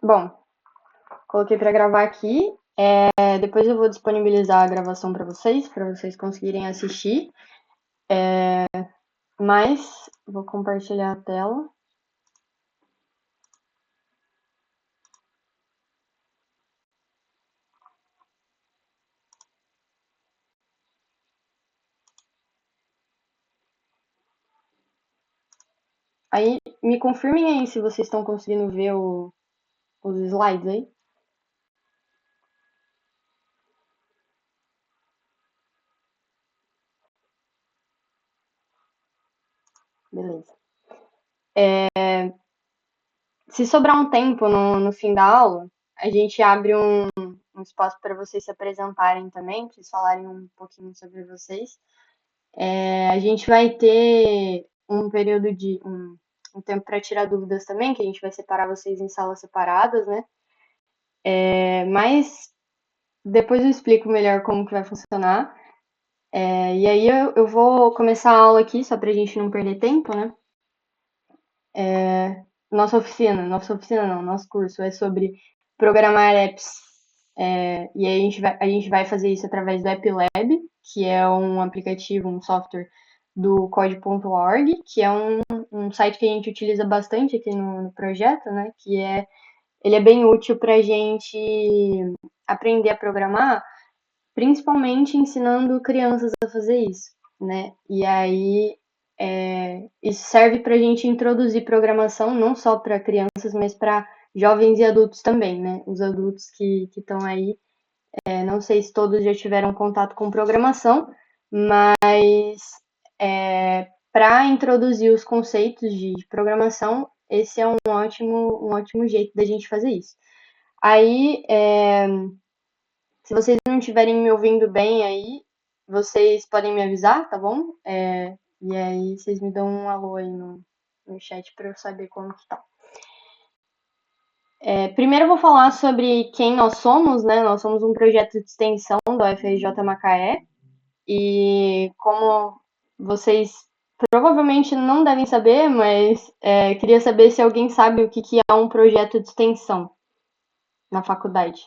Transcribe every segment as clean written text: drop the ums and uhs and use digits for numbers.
Bom, coloquei para gravar aqui. Depois eu vou disponibilizar a gravação para vocês conseguirem assistir. Mas vou compartilhar a tela. Aí me confirmem aí se vocês estão conseguindo ver os slides aí. Beleza. Se sobrar um tempo no fim da aula, a gente abre um espaço para vocês se apresentarem também, para vocês falarem um pouquinho sobre vocês. A gente vai ter um período um tempo para tirar dúvidas também, que a gente vai separar vocês em salas separadas, né? Mas depois eu explico melhor como que vai funcionar. E aí eu vou começar a aula aqui, só pra gente não perder tempo, né? Nossa oficina não, nosso curso é sobre programar apps. E aí a gente vai fazer isso através do App Lab, que é um aplicativo, um software do code.org, que é um site que a gente utiliza bastante aqui no projeto, né? Ele é bem útil para a gente aprender a programar, principalmente ensinando crianças a fazer isso, né? E aí isso serve para a gente introduzir programação não só para crianças, mas para jovens e adultos também, né? Os adultos que estão aí, não sei se todos já tiveram contato com programação, mas para introduzir os conceitos de programação, esse é um ótimo jeito da gente fazer isso. Aí, se vocês não estiverem me ouvindo bem aí, vocês podem me avisar, tá bom? E aí vocês me dão um alô aí no chat para eu saber como que tá. Primeiro eu vou falar sobre quem nós somos, né? Nós somos um projeto de extensão da UFRJ Macaé e como vocês provavelmente não devem saber, mas queria saber se alguém sabe o que que é um projeto de extensão na faculdade.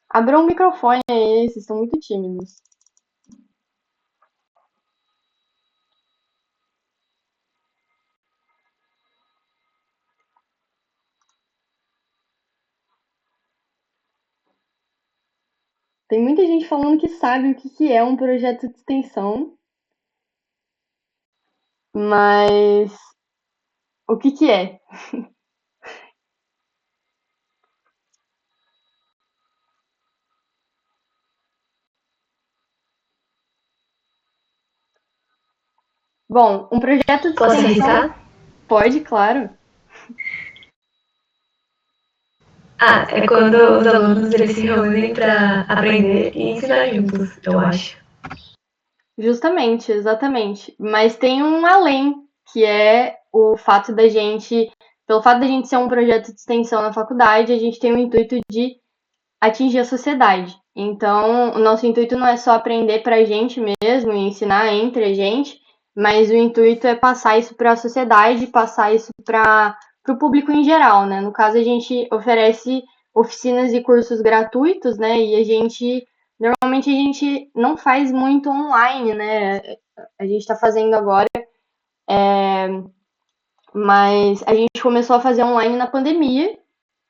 Abram o microfone aí, vocês estão muito tímidos. Tem muita gente falando que sabe o que que é um projeto de extensão, mas o que que é? Bom, um projeto de Posso extensão arriscar? pode, claro. Ah, é quando os alunos eles se reúnem para aprender e ensinar juntos, eu acho. Justamente, exatamente. Mas tem um além, que é pelo fato da gente ser um projeto de extensão na faculdade, a gente tem o intuito de atingir a sociedade. Então, o nosso intuito não é só aprender para a gente mesmo e ensinar entre a gente, mas o intuito é passar isso para a sociedade, passar isso para o público em geral, né? No caso, a gente oferece oficinas e cursos gratuitos, né? E normalmente a gente não faz muito online, né? A gente está fazendo agora, mas a gente começou a fazer online na pandemia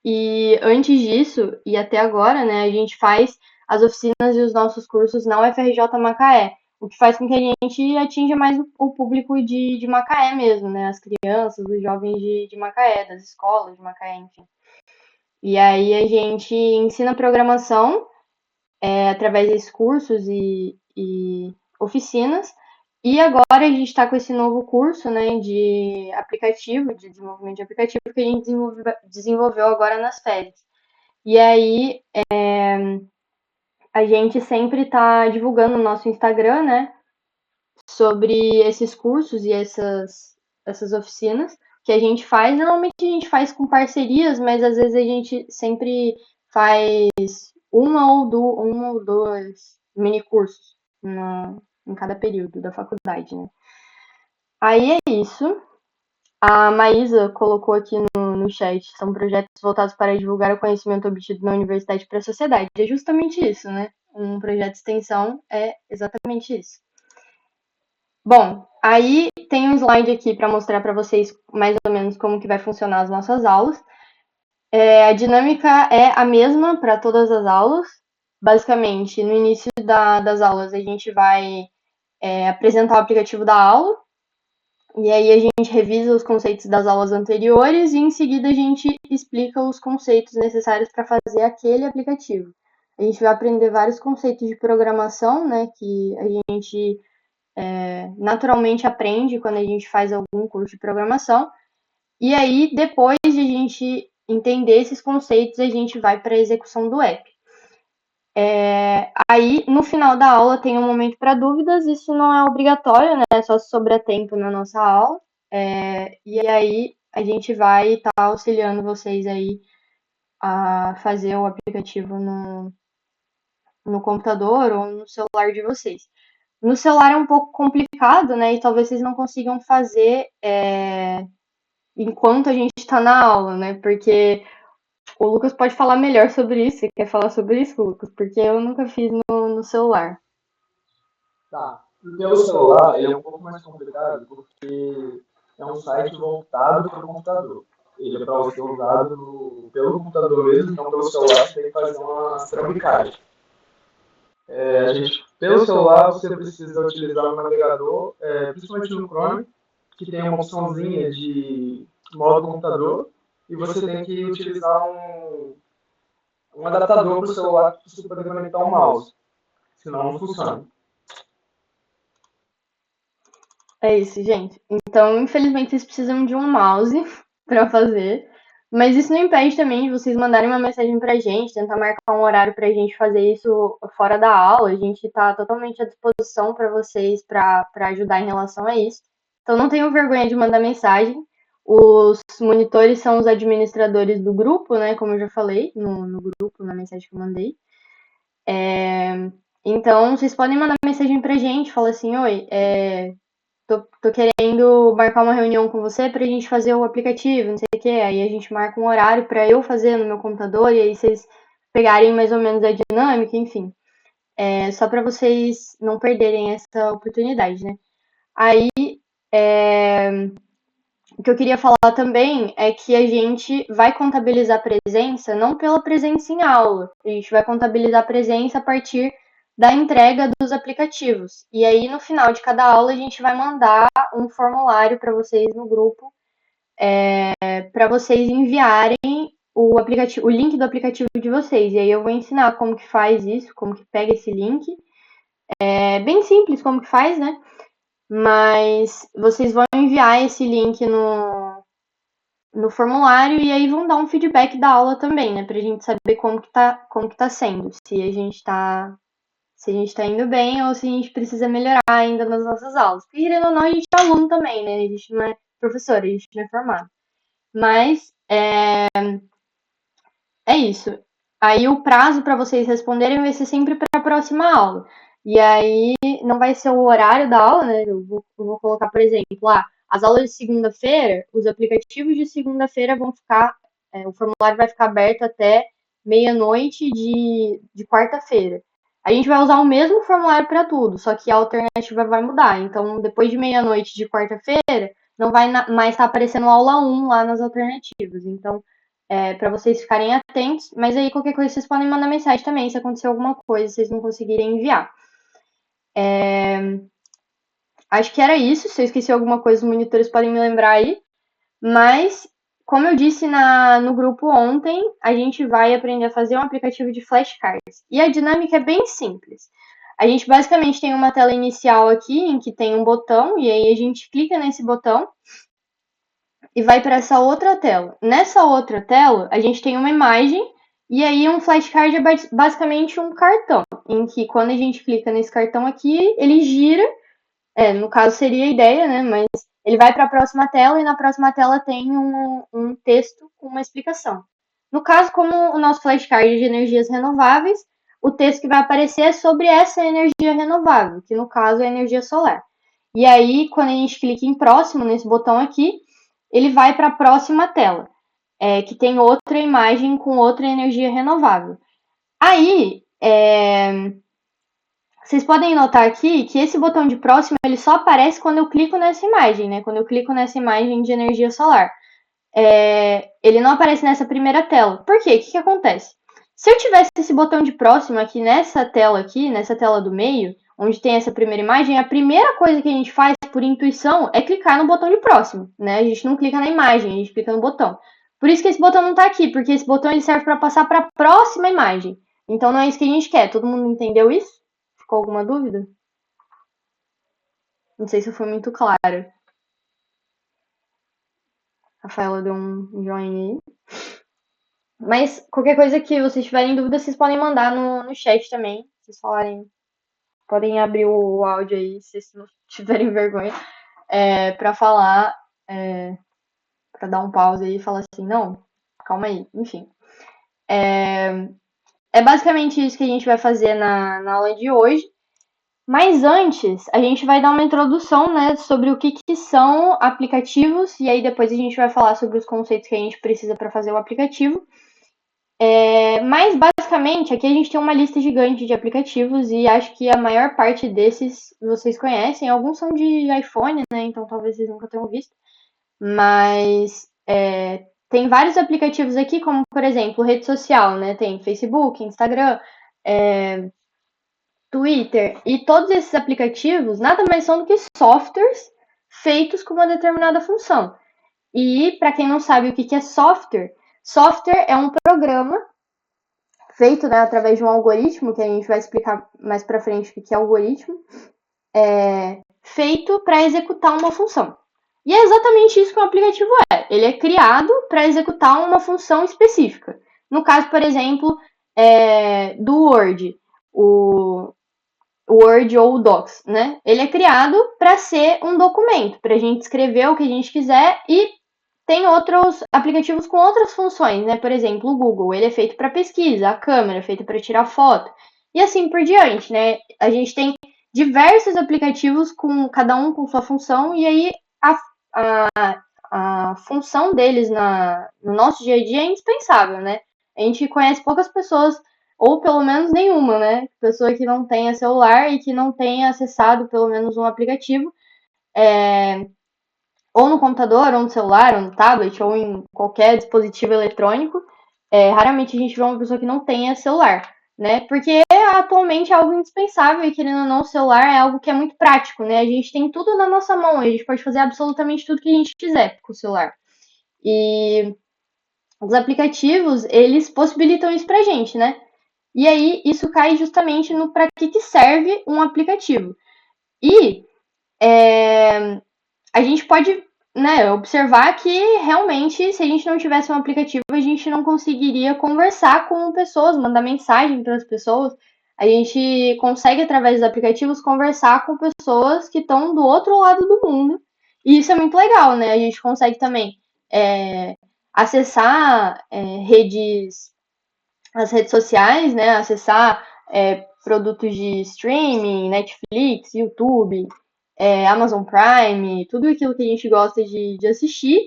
e antes disso, e até agora, né, a gente faz as oficinas e os nossos cursos na UFRJ Macaé, o que faz com que a gente atinja mais o público de Macaé mesmo, né, as crianças, os jovens de Macaé, das escolas de Macaé, enfim. E aí a gente ensina programação através desses cursos e oficinas, e agora a gente está com esse novo curso, né, de aplicativo, de desenvolvimento de aplicativo, que a gente desenvolveu agora nas férias. E aí a gente sempre está divulgando no nosso Instagram, né, sobre esses cursos e essas oficinas que a gente faz. Normalmente a gente faz com parcerias, mas às vezes a gente sempre faz uma ou duas mini cursos em cada período da faculdade, né? Aí é isso. A Maísa colocou aqui no chat, são projetos voltados para divulgar o conhecimento obtido na universidade para a sociedade. É justamente isso, né? Um projeto de extensão é exatamente isso. Bom, aí tem um slide aqui para mostrar para vocês mais ou menos como que vai funcionar as nossas aulas. A dinâmica é a mesma para todas as aulas. Basicamente, no início das aulas, a gente vai apresentar o aplicativo da aula, e aí a gente revisa os conceitos das aulas anteriores e em seguida a gente explica os conceitos necessários para fazer aquele aplicativo. A gente vai aprender vários conceitos de programação, né, que a gente naturalmente aprende quando a gente faz algum curso de programação. E aí, depois de a gente entender esses conceitos, a gente vai para a execução do app. Aí, no final da aula, tem um momento para dúvidas. Isso não é obrigatório, né? É só se sobrar tempo na nossa aula. E aí, a gente vai estar auxiliando vocês aí a fazer o aplicativo no computador ou no celular de vocês. No celular é um pouco complicado, né? E talvez vocês não consigam fazer enquanto a gente está na aula, né? Porque o Lucas pode falar melhor sobre isso. Você quer falar sobre isso, Lucas? Porque eu nunca fiz no celular. Tá. Pelo celular, ele é um pouco mais complicado porque é um site voltado para o computador. Ele é para ser usado pelo computador mesmo, então pelo celular você tem que fazer uma trambicagem. Pelo celular você precisa utilizar o navegador, principalmente no Chrome, que tem uma opçãozinha de modo computador, e você tem que utilizar um adaptador para o celular para você poder conectar o mouse, senão não funciona. É isso, gente. Então, infelizmente, vocês precisam de um mouse para fazer. Mas isso não impede também de vocês mandarem uma mensagem pra gente, tentar marcar um horário pra gente fazer isso fora da aula. A gente tá totalmente à disposição para vocês para ajudar em relação a isso. Então não tenham vergonha de mandar mensagem. Os monitores são os administradores do grupo, né? Como eu já falei no grupo, na mensagem que eu mandei. Então, vocês podem mandar mensagem pra gente, falar assim, oi, tô querendo marcar uma reunião com você pra gente fazer o aplicativo, não sei o que. Aí a gente marca um horário pra eu fazer no meu computador e aí vocês pegarem mais ou menos a dinâmica, enfim. Só pra vocês não perderem essa oportunidade, né? Aí, o que eu queria falar também é que a gente vai contabilizar a presença não pela presença em aula, a gente vai contabilizar a presença a partir da entrega dos aplicativos. E aí, no final de cada aula, a gente vai mandar um formulário para vocês no grupo, para vocês enviarem o link do aplicativo de vocês. E aí eu vou ensinar como que faz isso, como que pega esse link. É bem simples como que faz, né? Mas vocês vão enviar esse link no formulário e aí vão dar um feedback da aula também, né? Pra gente saber como que tá sendo. Se a gente tá indo bem ou se a gente precisa melhorar ainda nas nossas aulas. Porque, querendo ou não, a gente é aluno também, né? A gente não é professor, a gente não é formado. Mas é isso. Aí o prazo para vocês responderem vai ser sempre para a próxima aula. E aí não vai ser o horário da aula, né? Eu vou colocar, por exemplo, as aulas de segunda-feira, os aplicativos de segunda-feira vão ficar, o formulário vai ficar aberto até meia-noite de quarta-feira. A gente vai usar o mesmo formulário para tudo, só que a alternativa vai mudar. Então, depois de meia-noite de quarta-feira, não vai mais estar aparecendo aula 1 lá nas alternativas. Então, para vocês ficarem atentos, mas aí qualquer coisa vocês podem mandar mensagem também, se acontecer alguma coisa, vocês não conseguirem enviar. Acho que era isso, se eu esqueci alguma coisa, os monitores podem me lembrar aí, mas, como eu disse no grupo ontem, a gente vai aprender a fazer um aplicativo de flashcards, e a dinâmica é bem simples. A gente basicamente tem uma tela inicial aqui, em que tem um botão, e aí a gente clica nesse botão, e vai para essa outra tela. Nessa outra tela, a gente tem uma imagem e aí um flashcard é basicamente um cartão, em que quando a gente clica nesse cartão aqui, ele gira, no caso seria a ideia, né? Mas ele vai para a próxima tela e na próxima tela tem um texto com uma explicação. No caso, como o nosso flashcard é de energias renováveis, o texto que vai aparecer é sobre essa energia renovável, que no caso é a energia solar. E aí, quando a gente clica em próximo, nesse botão aqui, ele vai para a próxima tela, que tem outra imagem com outra energia renovável. Aí, vocês podem notar aqui que esse botão de próximo ele só aparece quando eu clico nessa imagem, né? Quando eu clico nessa imagem de energia solar. Ele não aparece nessa primeira tela. Por quê? O que acontece? Se eu tivesse esse botão de próximo aqui, nessa tela do meio, onde tem essa primeira imagem, a primeira coisa que a gente faz por intuição é clicar no botão de próximo, né? A gente não clica na imagem, a gente clica no botão. Por isso que esse botão não está aqui, porque esse botão ele serve para passar para a próxima imagem. Então não é isso que a gente quer. Todo mundo entendeu isso? Ficou alguma dúvida? Não sei se eu fui muito clara. A Rafaela deu um joinha aí. Mas qualquer coisa que vocês tiverem dúvida, vocês podem mandar no chat também. Vocês falarem. Podem abrir o áudio aí, se vocês não tiverem vergonha, pra falar, pra dar um pause aí e falar assim, não, calma aí, enfim. É basicamente isso que a gente vai fazer na aula de hoje. Mas antes, a gente vai dar uma introdução, né, sobre o que são aplicativos, e aí depois a gente vai falar sobre os conceitos que a gente precisa para fazer o aplicativo. Mas basicamente, aqui a gente tem uma lista gigante de aplicativos e acho que a maior parte desses vocês conhecem. Alguns são de iPhone, né, então talvez vocês nunca tenham visto. Mas tem vários aplicativos aqui, como por exemplo, rede social, né, tem Facebook, Instagram, Twitter, e todos esses aplicativos nada mais são do que softwares feitos com uma determinada função. E, para quem não sabe o que é software, software é um programa feito, né, através de um algoritmo, que a gente vai explicar mais para frente o que é algoritmo, feito para executar uma função. E é exatamente isso que o aplicativo é. Ele é criado para executar uma função específica. No caso, por exemplo, do Word, o Word ou o Docs, né? Ele é criado para ser um documento, para a gente escrever o que a gente quiser, e tem outros aplicativos com outras funções, né? Por exemplo, o Google, ele é feito para pesquisa, a câmera é feita para tirar foto, e assim por diante, né? A gente tem diversos aplicativos, com cada um com sua função, e aí a função deles no nosso dia a dia é indispensável, né? A gente conhece poucas pessoas, ou pelo menos nenhuma, né? Pessoa que não tenha celular e que não tenha acessado pelo menos um aplicativo, ou no computador, ou no celular, ou no tablet, ou em qualquer dispositivo eletrônico. Raramente a gente vê uma pessoa que não tenha celular, né? Porque atualmente é algo indispensável e, querendo ou não, o celular é algo que é muito prático, né? A gente tem tudo na nossa mão, a gente pode fazer absolutamente tudo que a gente quiser com o celular. E os aplicativos, eles possibilitam isso pra gente, né? E aí, isso cai justamente no para que serve um aplicativo. E a gente pode, né, observar que realmente, se a gente não tivesse um aplicativo, a gente não conseguiria conversar com pessoas, mandar mensagem para as pessoas. A gente consegue, através dos aplicativos, conversar com pessoas que estão do outro lado do mundo. E isso é muito legal, né? A gente consegue também acessar as redes sociais, né? Acessar produtos de streaming, Netflix, YouTube, Amazon Prime, tudo aquilo que a gente gosta de assistir.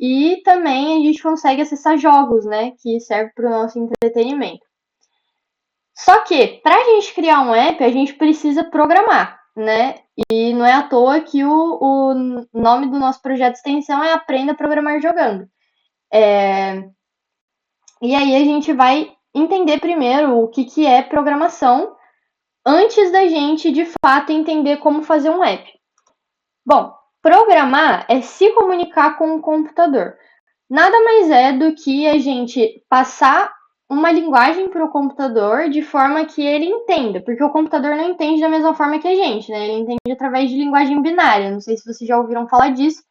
E também a gente consegue acessar jogos, né? Que serve para o nosso entretenimento. Só que, para a gente criar um app, a gente precisa programar, né? E não é à toa que o nome do nosso projeto de extensão é Aprenda a Programar Jogando. E aí a gente vai entender primeiro o que é programação, antes da gente, de fato, entender como fazer um app. Bom, programar é se comunicar com o computador. Nada mais é do que a gente passar uma linguagem para o computador de forma que ele entenda, porque o computador não entende da mesma forma que a gente, né? Ele entende através de linguagem binária. Não sei se vocês já ouviram falar disso,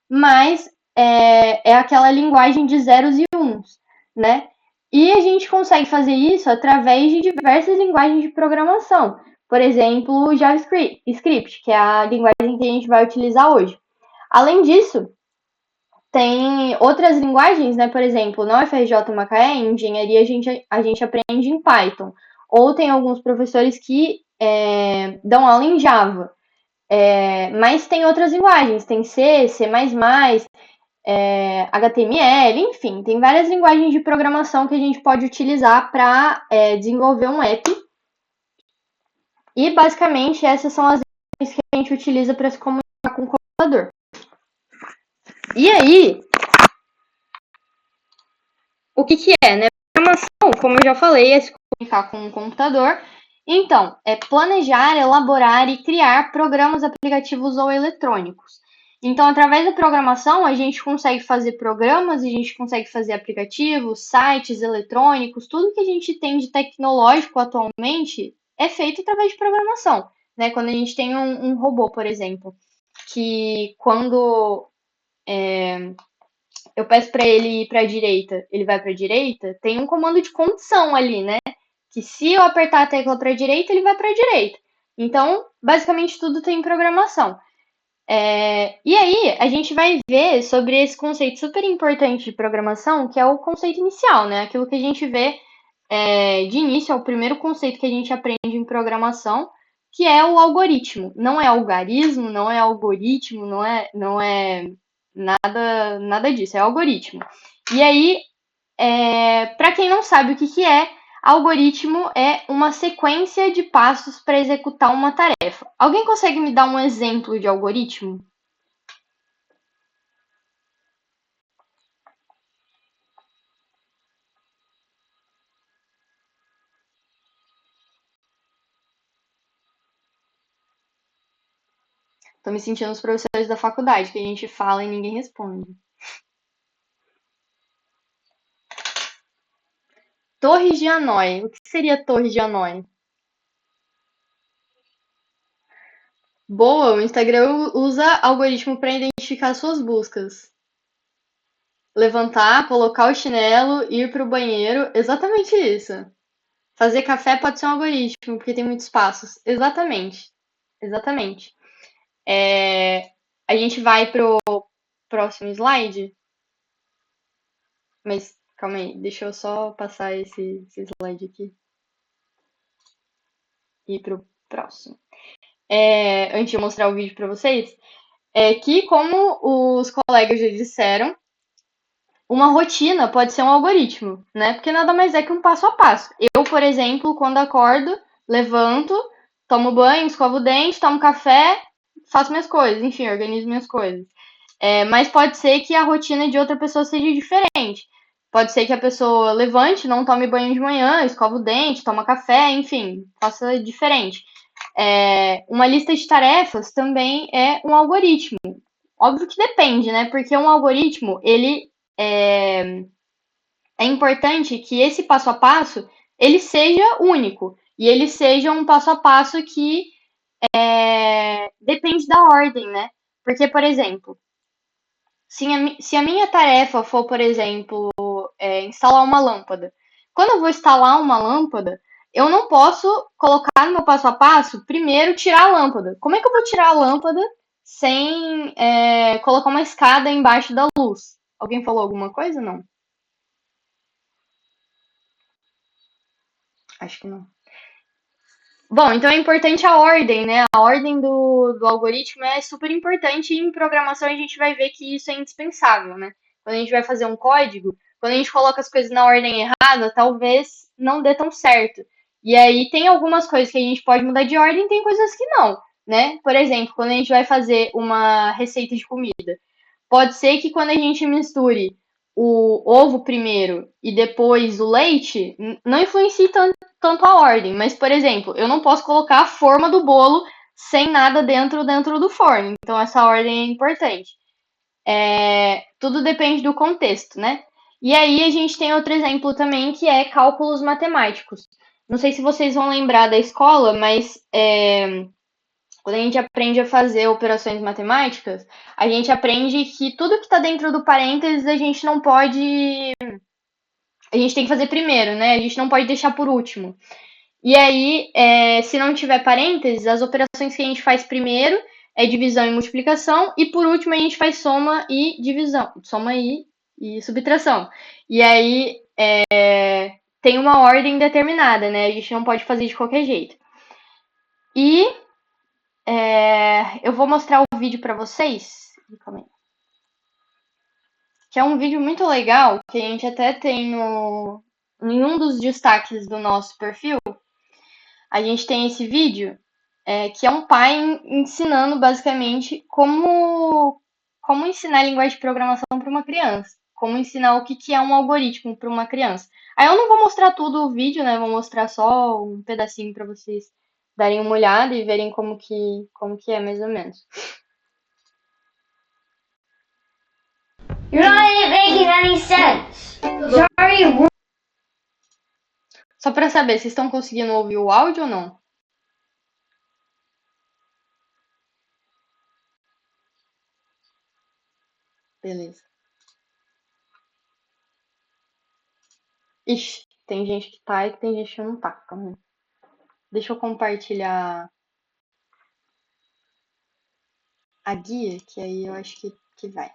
mas é aquela linguagem de zeros e uns, né? E a gente consegue fazer isso através de diversas linguagens de programação. Por exemplo, o JavaScript, que é a linguagem que a gente vai utilizar hoje. Além disso, tem outras linguagens, né? Por exemplo, na UFRJ Macaé, em engenharia, a gente aprende em Python. ou tem alguns professores que dão aula em Java. Mas tem outras linguagens, tem C, C++, HTML, enfim, tem várias linguagens de programação que a gente pode utilizar para desenvolver um app. E basicamente essas são as linguagens que a gente utiliza para se comunicar com o computador. E aí, o que é, né? Programação, como eu já falei, é se comunicar com o computador. Então, é planejar, elaborar e criar programas, aplicativos ou eletrônicos. Então, através da programação, a gente consegue fazer programas, a gente consegue fazer aplicativos, sites eletrônicos, tudo que a gente tem de tecnológico atualmente é feito através de programação. Né? Quando a gente tem um robô, por exemplo, que quando eu peço para ele ir para a direita, ele vai para a direita, tem um comando de condição ali, né? Que se eu apertar a tecla para a direita, ele vai para a direita. Então, basicamente tudo tem programação. E aí, a gente vai ver sobre esse conceito super importante de programação, que é o conceito inicial, né? Aquilo que a gente vê de início, é o primeiro conceito que a gente aprende em programação, que é o algoritmo. Não é algarismo, não é algoritmo, não é nada disso, é algoritmo. E aí, para quem não sabe o que é, algoritmo é uma sequência de passos para executar uma tarefa. Alguém consegue me dar um exemplo de algoritmo? Tô me sentindo os professores da faculdade, que a gente fala e ninguém responde. Torres de Hanoi. O que seria Torres de Hanoi? Boa, o Instagram usa algoritmo para identificar suas buscas. Levantar, colocar o chinelo, ir para o banheiro. Exatamente isso. Fazer café pode ser um algoritmo, porque tem muitos passos. Exatamente. Exatamente. A gente vai pro próximo slide. Mas calma aí, deixa eu só passar esse slide aqui. E ir pro próximo. Antes de eu mostrar o vídeo para vocês, que, como os colegas já disseram, uma rotina pode ser um algoritmo, né? Porque nada mais é que um passo a passo. Eu, por exemplo, quando acordo, levanto, tomo banho, escovo o dente, tomo café, faço minhas coisas, enfim, organizo minhas coisas. Mas pode ser que a rotina de outra pessoa seja diferente. Pode ser que a pessoa levante, não tome banho de manhã, escova o dente, toma café, enfim, faça diferente. Uma lista de tarefas também é um algoritmo. Óbvio que depende, né? Porque um algoritmo, ele é importante que esse passo a passo ele seja único e ele seja um passo a passo que depende da ordem, né? Porque, por exemplo, se a minha tarefa for, por exemplo, instalar uma lâmpada, quando eu vou instalar uma lâmpada, eu não posso colocar no meu passo a passo primeiro tirar a lâmpada. Como é que eu vou tirar a lâmpada sem colocar uma escada embaixo da luz? Alguém falou alguma coisa? Não. Acho que não. Bom, então é importante a ordem, né? A ordem do algoritmo é super importante e em programação a gente vai ver que isso é indispensável, né? Quando a gente vai fazer um código, quando a gente coloca as coisas na ordem errada, talvez não dê tão certo. E aí tem algumas coisas que a gente pode mudar de ordem, tem coisas que não, né? Por exemplo, quando a gente vai fazer uma receita de comida, pode ser que quando a gente misture o ovo primeiro e depois o leite, não influencie tanto a ordem. Mas, por exemplo, eu não posso colocar a forma do bolo sem nada dentro do forno. Então, essa ordem é importante. Tudo depende do contexto, né? E aí a gente tem outro exemplo também, que é cálculos matemáticos. Não sei se vocês vão lembrar da escola, mas quando a gente aprende a fazer operações matemáticas, a gente aprende que tudo que está dentro do parênteses a gente não pode. A gente tem que fazer primeiro, né? A gente não pode deixar por último. E aí, se não tiver parênteses, as operações que a gente faz primeiro é divisão e multiplicação, e por último a gente faz soma e divisão, soma e subtração. E aí, tem uma ordem determinada, né? A gente não pode fazer de qualquer jeito. E eu vou mostrar o vídeo para vocês, que é um vídeo muito legal, que a gente até tem em um dos destaques do nosso perfil. A gente tem esse vídeo, que é um pai ensinando basicamente como ensinar a linguagem de programação para uma criança, como ensinar o que é um algoritmo para uma criança. Aí eu não vou mostrar tudo o vídeo, né? Vou mostrar só um pedacinho para vocês darem uma olhada e verem como que é mais ou menos. You're not making any sense. Sorry. Só para saber, vocês estão conseguindo ouvir o áudio ou não? Beleza. Ixi, tem gente que tá e tem gente que não tá. Calma aí. Deixa eu compartilhar a guia, que aí eu acho que vai.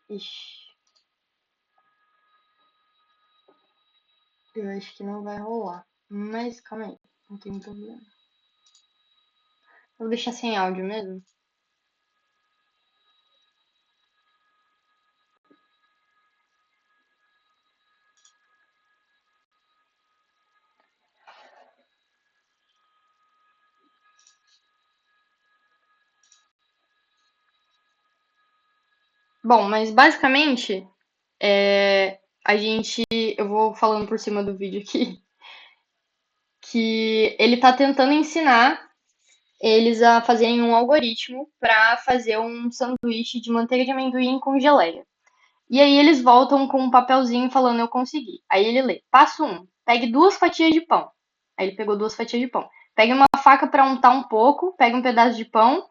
Ixi. Eu acho que não vai rolar. Mas calma aí, não tem problema. Vou deixar sem áudio mesmo. Bom, mas basicamente, eu vou falando por cima do vídeo aqui, que ele tá tentando ensinar eles a fazerem um algoritmo para fazer um sanduíche de manteiga de amendoim com geleia. E aí eles voltam com um papelzinho falando eu consegui. Aí ele lê: passo 1, pegue 2 fatias de pão. Aí ele pegou 2 fatias de pão. Pegue uma faca para untar um pouco, pegue um pedaço de pão,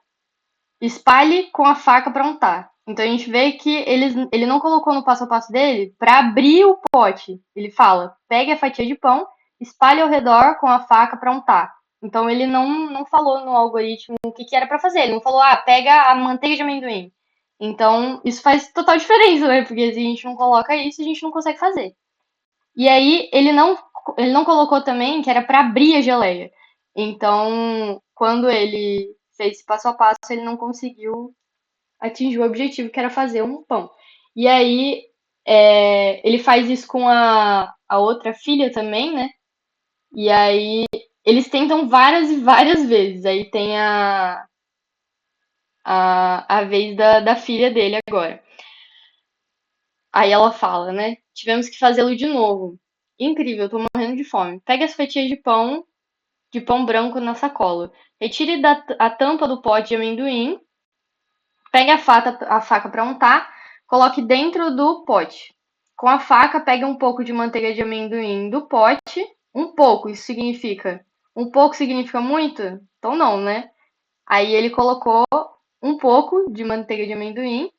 espalhe com a faca para untar. Então a gente vê que ele não colocou no passo a passo dele para abrir o pote. Ele fala: pegue a fatia de pão, espalhe ao redor com a faca para untar. Então ele não falou no algoritmo o que era para fazer. Ele não falou: pega a manteiga de amendoim. Então isso faz total diferença, né? Porque se a gente não coloca isso, a gente não consegue fazer. E aí ele não colocou também que era para abrir a geleia. Então, quando ele fez esse passo a passo, ele não conseguiu atingir o objetivo, que era fazer um pão. E aí ele faz isso com a outra filha também, né? E aí eles tentam várias e várias vezes. Aí tem a vez da filha dele agora. Aí ela fala, né? Tivemos que fazê-lo de novo. Incrível, tô morrendo de fome. Pegue as fatias de pão branco na sacola. Retire a tampa do pote de amendoim. Pegue a faca para untar. Coloque dentro do pote. Com a faca, pegue um pouco de manteiga de amendoim do pote. Um pouco, isso significa. Um pouco significa muito? Então não, né? Aí ele colocou um pouco de manteiga de amendoim.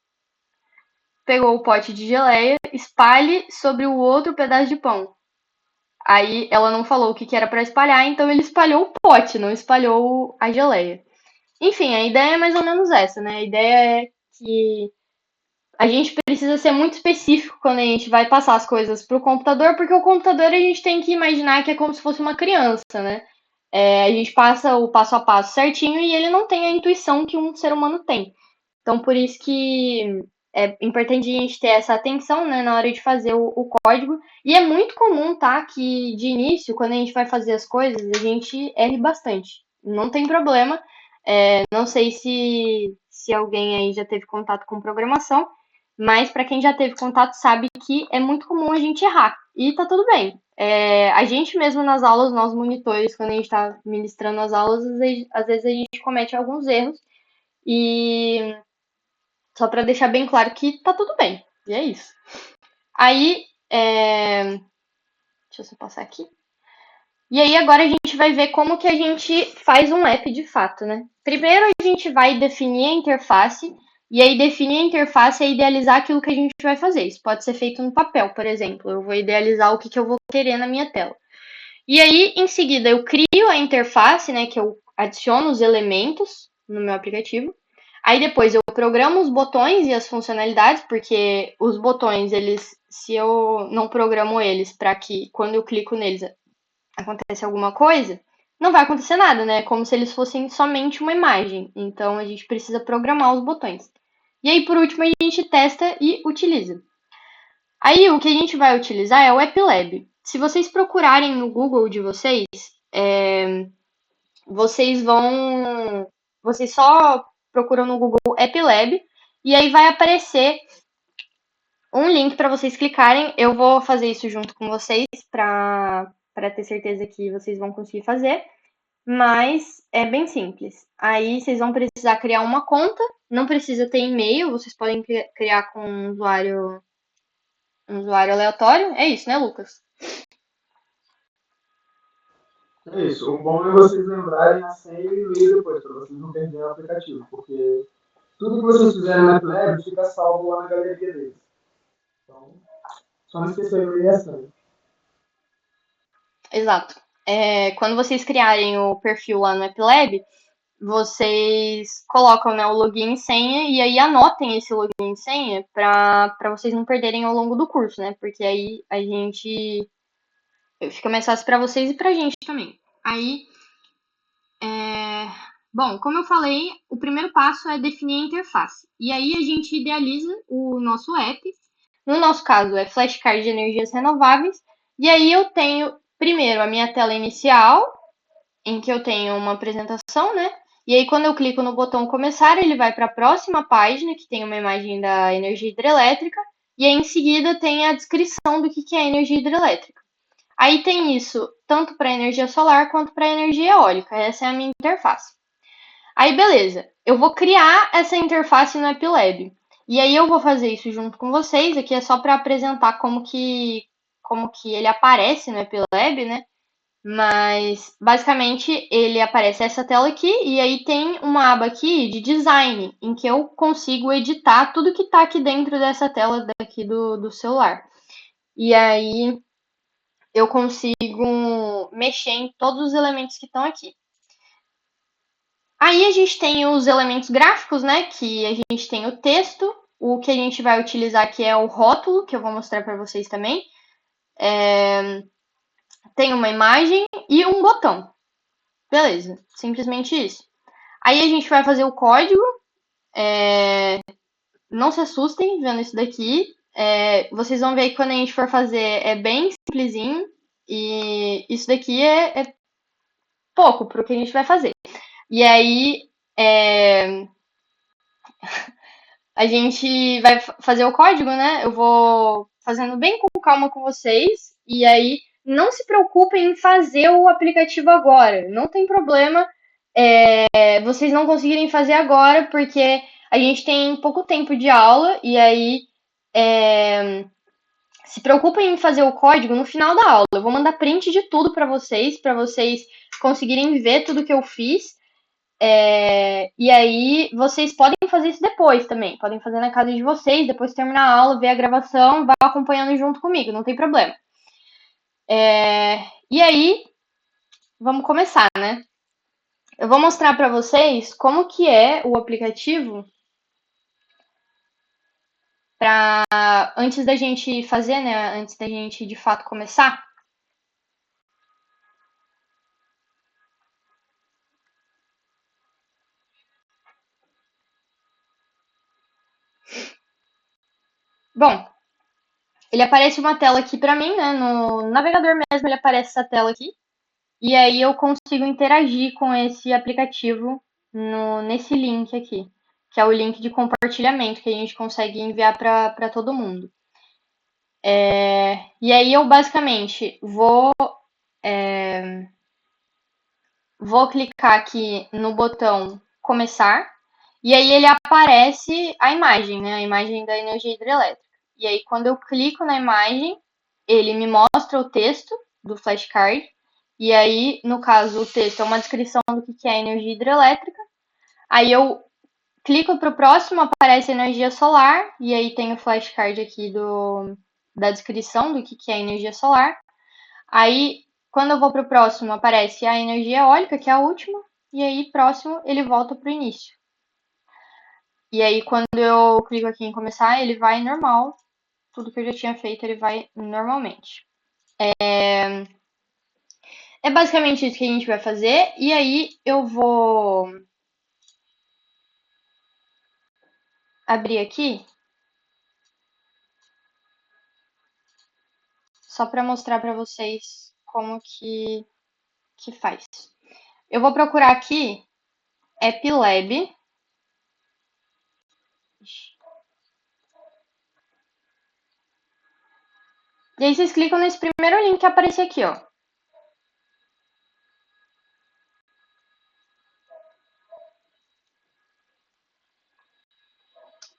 Pegou o pote de geleia, espalhe sobre o outro pedaço de pão. Aí ela não falou o que era para espalhar, então ele espalhou o pote, não espalhou a geleia. Enfim, a ideia é mais ou menos essa, né? A ideia é que a gente precisa ser muito específico quando a gente vai passar as coisas para o computador, porque o computador a gente tem que imaginar que é como se fosse uma criança, né? A gente passa o passo a passo certinho e ele não tem a intuição que um ser humano tem. Então, por isso que é importante a gente ter essa atenção, né, na hora de fazer o código. E é muito comum, tá, que de início, quando a gente vai fazer as coisas, a gente erre bastante. Não tem problema. Não sei se alguém aí já teve contato com programação, mas para quem já teve contato sabe que é muito comum a gente errar. E tá tudo bem. A gente mesmo nas aulas, nós monitores, quando a gente está ministrando as aulas, às vezes a gente comete alguns erros. E só para deixar bem claro que tá tudo bem. E é isso. Aí, deixa eu só passar aqui. E aí agora a gente vai ver como que a gente faz um app de fato, né? Primeiro a gente vai definir a interface E aí definir a interface é idealizar aquilo que a gente vai fazer. Isso pode ser feito no papel, por exemplo. Eu vou idealizar o que eu vou querer na minha tela. E aí, em seguida, eu crio a interface, né, que eu adiciono os elementos no meu aplicativo. Aí depois eu programo os botões e as funcionalidades, porque os botões, eles, se eu não programo eles para que quando eu clico neles aconteça alguma coisa, não vai acontecer nada, né? É como se eles fossem somente uma imagem. Então a gente precisa programar os botões. E aí, por último, a gente testa e utiliza. Aí o que a gente vai utilizar é o AppLab. Se vocês procurarem no Google de vocês, vocês vão. Vocês só procuram no Google AppLab e aí vai aparecer um link para vocês clicarem. Eu vou fazer isso junto com vocês para ter certeza que vocês vão conseguir fazer. Mas é bem simples. Aí vocês vão precisar criar uma conta. Não precisa ter e-mail, vocês podem criar com um usuário aleatório. É isso, né, Lucas? É isso. O bom é vocês lembrarem a senha e o e-mail depois, para vocês não perderem o aplicativo, porque tudo que vocês fizerem no AppLab fica salvo lá na galeria deles. Então, só não esquecer o e-mail e a senha. Exato. Quando vocês criarem o perfil lá no AppLab, vocês colocam, né, o login e senha e aí anotem esse login e senha para vocês não perderem ao longo do curso, né? Porque aí a gente fica mais fácil para vocês e para a gente também. Aí, bom, como eu falei, o primeiro passo é definir a interface. E aí a gente idealiza o nosso app. No nosso caso é flashcard de energias renováveis. E aí eu tenho primeiro a minha tela inicial, em que eu tenho uma apresentação, né? E aí, quando eu clico no botão começar, ele vai para a próxima página, que tem uma imagem da energia hidrelétrica, e aí em seguida tem a descrição do que é energia hidrelétrica. Aí tem isso tanto para energia solar quanto para energia eólica. Essa é a minha interface. Aí, beleza. Eu vou criar essa interface no AppLab. E aí eu vou fazer isso junto com vocês. Aqui é só para apresentar como que ele aparece no AppLab, né? Mas basicamente ele aparece essa tela aqui e aí tem uma aba aqui de design em que eu consigo editar tudo que está aqui dentro dessa tela daqui do celular. E aí eu consigo mexer em todos os elementos que estão aqui. Aí a gente tem os elementos gráficos, né? Que a gente tem o texto, o que a gente vai utilizar aqui é o rótulo, que eu vou mostrar para vocês também. Tem uma imagem e um botão. Beleza, simplesmente isso. Aí a gente vai fazer o código. Não se assustem vendo isso daqui. Vocês vão ver que quando a gente for fazer é bem simplesinho. E isso daqui é pouco para o que a gente vai fazer. E aí a gente vai fazer o código, né? Eu vou fazendo bem com calma com vocês. E aí não se preocupem em fazer o aplicativo agora. Não tem problema vocês não conseguirem fazer agora, porque a gente tem pouco tempo de aula. E aí se preocupem em fazer o código no final da aula. Eu vou mandar print de tudo para vocês conseguirem ver tudo que eu fiz. E aí vocês podem fazer isso depois também. Podem fazer na casa de vocês, depois terminar a aula, ver a gravação, vá acompanhando junto comigo, não tem problema. E aí, vamos começar, né? Eu vou mostrar para vocês como que é o aplicativo antes da gente fazer, né? Antes da gente de fato começar. Bom, ele aparece uma tela aqui para mim, né? No navegador mesmo ele aparece essa tela aqui. E aí eu consigo interagir com esse aplicativo nesse link aqui, que é o link de compartilhamento que a gente consegue enviar para todo mundo. E aí eu basicamente vou clicar aqui no botão começar e aí ele aparece a imagem, né? A imagem da energia hidrelétrica. E aí quando eu clico na imagem, ele me mostra o texto do flashcard. E aí, no caso, o texto é uma descrição do que é energia hidrelétrica. Aí eu clico para o próximo, aparece energia solar, e aí tem o flashcard aqui da descrição do que é energia solar. Aí, quando eu vou para o próximo, aparece a energia eólica, que é a última, e aí, próximo, ele volta para o início. E aí, quando eu clico aqui em começar, ele vai normal. Tudo que eu já tinha feito, ele vai normalmente. É basicamente isso que a gente vai fazer. E aí, eu vou abrir aqui, só para mostrar para vocês como que faz. Eu vou procurar aqui AppLab. E aí vocês clicam nesse primeiro link que aparece aqui, ó.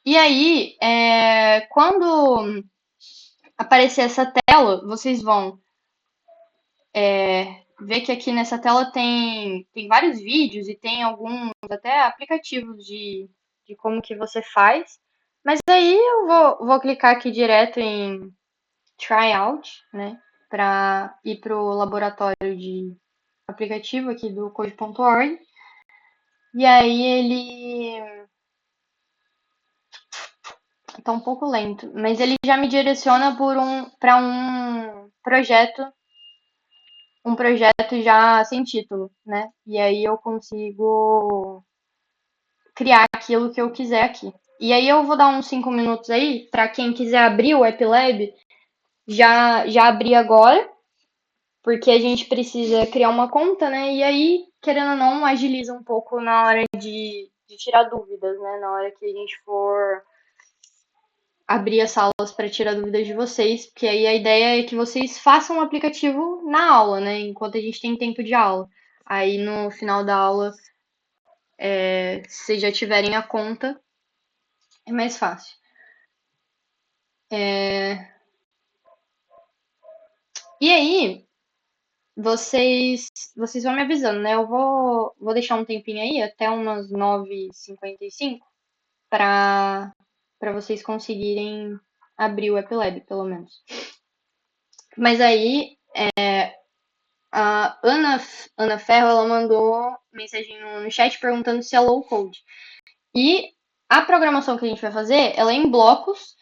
E aí, quando aparecer essa tela, vocês vão ver que aqui nessa tela tem vários vídeos e tem alguns até aplicativos de como que você faz. Mas aí eu vou clicar aqui direto em Tryout, né? Para ir para o laboratório de aplicativo aqui do Code.org. E aí ele tá um pouco lento, mas ele já me direciona para um projeto já sem título, né? E aí eu consigo criar aquilo que eu quiser aqui. E aí eu vou dar uns 5 minutos aí para quem quiser abrir o AppLab já abrir agora, porque a gente precisa criar uma conta, né? E aí, querendo ou não, agiliza um pouco na hora de tirar dúvidas, né? Na hora que a gente for abrir as salas para tirar dúvidas de vocês, porque aí a ideia é que vocês façam o aplicativo na aula, né? Enquanto a gente tem tempo de aula. Aí no final da aula, se vocês já tiverem a conta, é mais fácil. E aí, vocês vão me avisando, né? Eu vou deixar um tempinho aí, até umas 9h55, para vocês conseguirem abrir o AppLab, pelo menos. Mas aí, a Ana Ferro, ela mandou mensagem no chat perguntando se é low code. E a programação que a gente vai fazer, ela é em blocos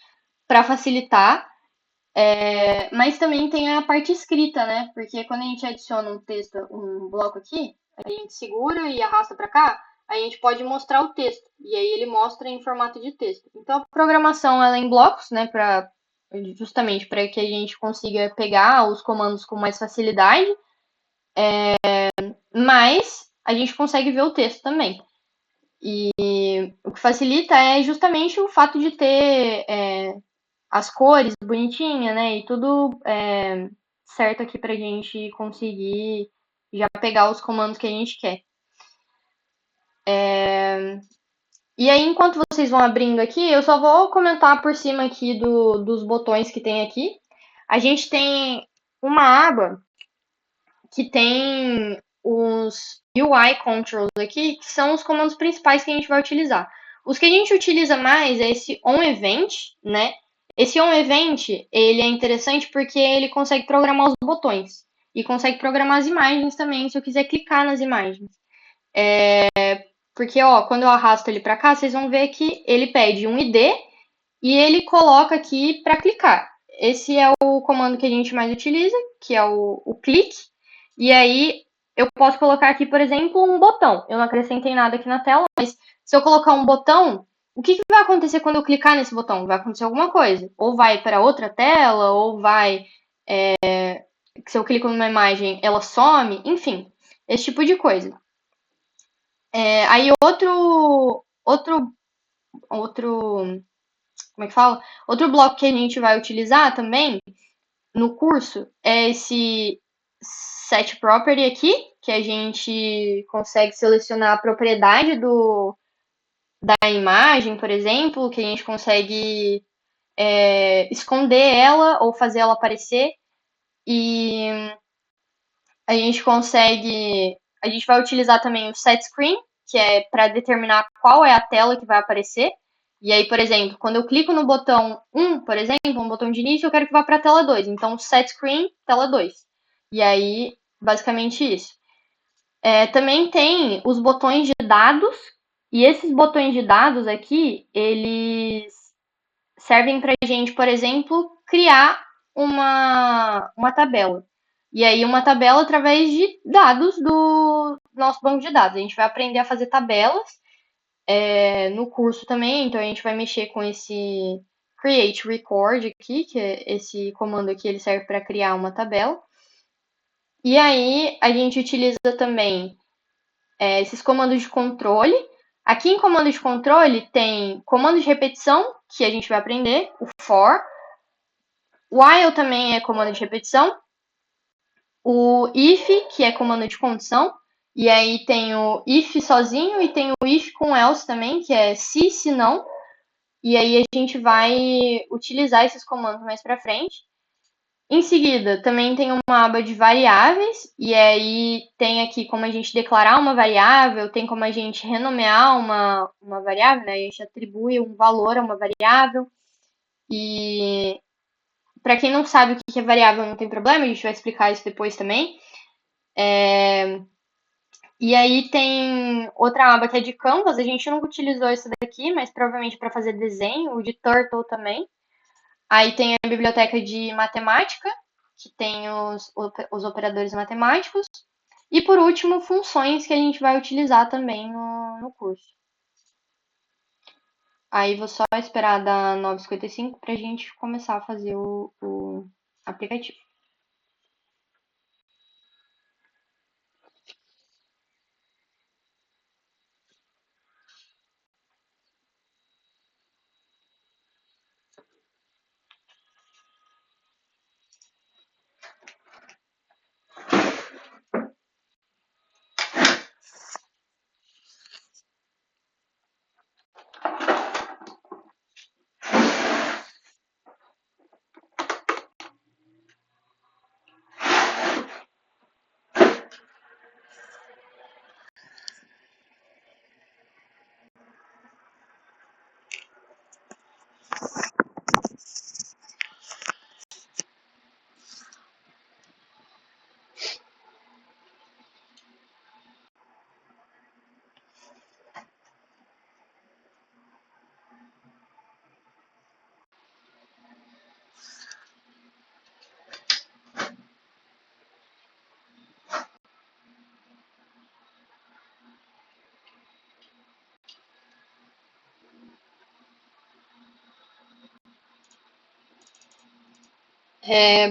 para facilitar, mas também tem a parte escrita, né? Porque quando a gente adiciona um texto, um bloco aqui, a gente segura e arrasta para cá, a gente pode mostrar o texto. E aí ele mostra em formato de texto. Então a programação ela é em blocos, né? Justamente para que a gente consiga pegar os comandos com mais facilidade. Mas a gente consegue ver o texto também. E o que facilita é justamente o fato de ter as cores bonitinhas, né? E tudo certo aqui pra gente conseguir já pegar os comandos que a gente quer. E aí, enquanto vocês vão abrindo aqui, eu só vou comentar por cima aqui dos botões que tem aqui. A gente tem uma aba que tem os UI controls aqui, que são os comandos principais que a gente vai utilizar. Os que a gente utiliza mais é esse onEvent, né? Esse onEvent, ele é interessante porque ele consegue programar os botões e consegue programar as imagens também, se eu quiser clicar nas imagens. Porque, ó, quando eu arrasto ele para cá, vocês vão ver que ele pede um ID e ele coloca aqui para clicar. Esse é o comando que a gente mais utiliza, que é o clique. E aí eu posso colocar aqui, por exemplo, um botão. Eu não acrescentei nada aqui na tela, mas se eu colocar um botão, o que vai acontecer quando eu clicar nesse botão? Vai acontecer alguma coisa. Ou vai para outra tela, ou vai. Se eu clico numa imagem, ela some, enfim, esse tipo de coisa. Aí outro, como é que fala? Outro bloco que a gente vai utilizar também no curso é esse set property aqui, que a gente consegue selecionar a propriedade da imagem, por exemplo, que a gente consegue esconder ela ou fazer ela aparecer. E a gente vai utilizar também o set screen, que é para determinar qual é a tela que vai aparecer. E aí, por exemplo, quando eu clico no botão 1, por exemplo, um botão de início, eu quero que vá para a tela 2. Então, set screen, tela 2. E aí, basicamente isso. Também tem os botões de dados. E esses botões de dados aqui, eles servem para a gente, por exemplo, criar uma tabela. E aí, uma tabela através de dados do nosso banco de dados. A gente vai aprender a fazer tabelas no curso também, então a gente vai mexer com esse create record aqui, que é esse comando aqui, ele serve para criar uma tabela. E aí, a gente utiliza também esses comandos de controle. Aqui em comando de controle tem comando de repetição, que a gente vai aprender, o for. While também é comando de repetição. O if, que é comando de condição. E aí tem o if sozinho e tem o if com else também, que é se não. E aí a gente vai utilizar esses comandos mais para frente. Em seguida, também tem uma aba de variáveis, e aí tem aqui como a gente declarar uma variável, tem como a gente renomear uma variável, né? A gente atribui um valor a uma variável. E para quem não sabe o que é variável, não tem problema, a gente vai explicar isso depois também. E aí tem outra aba que é de Canvas, a gente nunca utilizou isso daqui, mas provavelmente para fazer desenho, o de Turtle também. Aí tem a biblioteca de matemática, que tem os operadores matemáticos. E por último, funções que a gente vai utilizar também no curso. Aí vou só esperar dar 9h55 para a gente começar a fazer o aplicativo.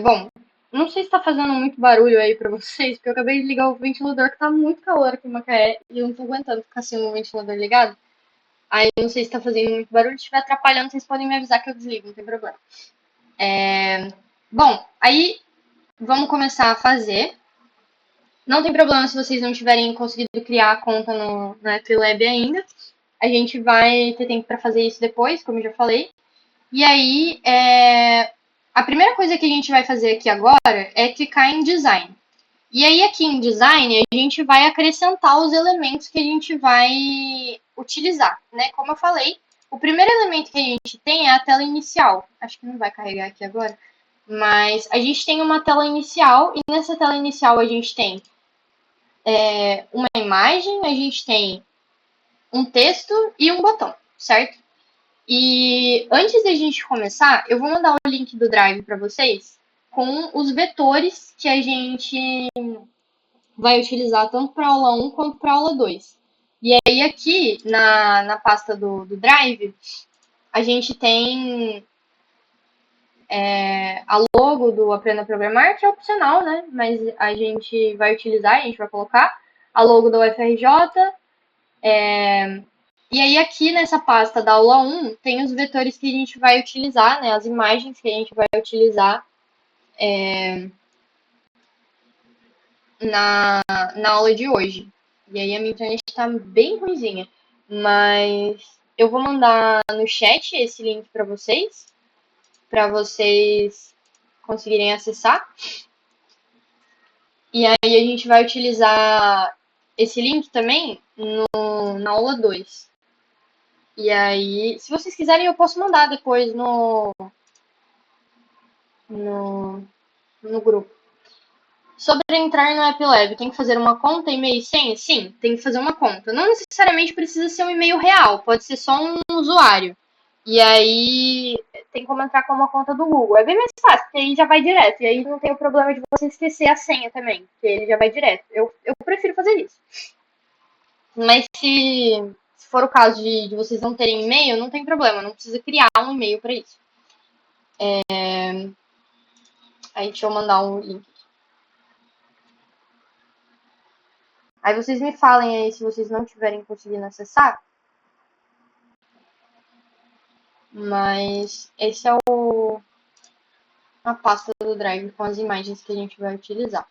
Bom, não sei se tá fazendo muito barulho aí pra vocês, porque eu acabei de ligar o ventilador, que tá muito calor aqui em Macaé, e eu não tô aguentando ficar sem o ventilador ligado. Aí eu não sei se tá fazendo muito barulho, se estiver atrapalhando, vocês podem me avisar que eu desligo, não tem problema. Bom, aí vamos começar a fazer. Não tem problema se vocês não tiverem conseguido criar a conta no AppLab ainda. A gente vai ter tempo para fazer isso depois, como eu já falei. E aí, a primeira coisa que a gente vai fazer aqui agora é clicar em Design. E aí, aqui em Design, a gente vai acrescentar os elementos que a gente vai utilizar, né? Como eu falei, o primeiro elemento que a gente tem é a tela inicial. Acho que não vai carregar aqui agora. Mas a gente tem uma tela inicial, e nessa tela inicial a gente tem uma imagem, a gente tem um texto e um botão, certo? E antes da gente começar, eu vou mandar o link do Drive para vocês com os vetores que a gente vai utilizar tanto para aula 1 quanto para aula 2. E aí aqui na pasta do Drive, a gente tem a logo do Aprenda a Programar, que é opcional, né? Mas a gente vai utilizar, a gente vai colocar a logo da UFRJ. E aí aqui nessa pasta da aula 1 tem os vetores que a gente vai utilizar, né? As imagens que a gente vai utilizar na aula de hoje. E aí a minha internet está bem ruimzinha. Mas eu vou mandar no chat esse link para vocês conseguirem acessar. E aí a gente vai utilizar esse link também na aula 2. E aí, se vocês quiserem, eu posso mandar depois no grupo. Sobre entrar no AppLab, tem que fazer uma conta, e-mail e senha? Sim, tem que fazer uma conta. Não necessariamente precisa ser um e-mail real, pode ser só um usuário. E aí tem como entrar com uma conta do Google. É bem mais fácil, porque aí já vai direto. E aí não tem o problema de você esquecer a senha também, porque ele já vai direto. Eu prefiro fazer isso. Mas se for o caso de vocês não terem e-mail, não tem problema, não precisa criar um e-mail para isso. Aí deixa eu mandar um link. Aí vocês me falem aí se vocês não tiverem conseguindo acessar. Mas esse é a pasta do Drive com as imagens que a gente vai utilizar.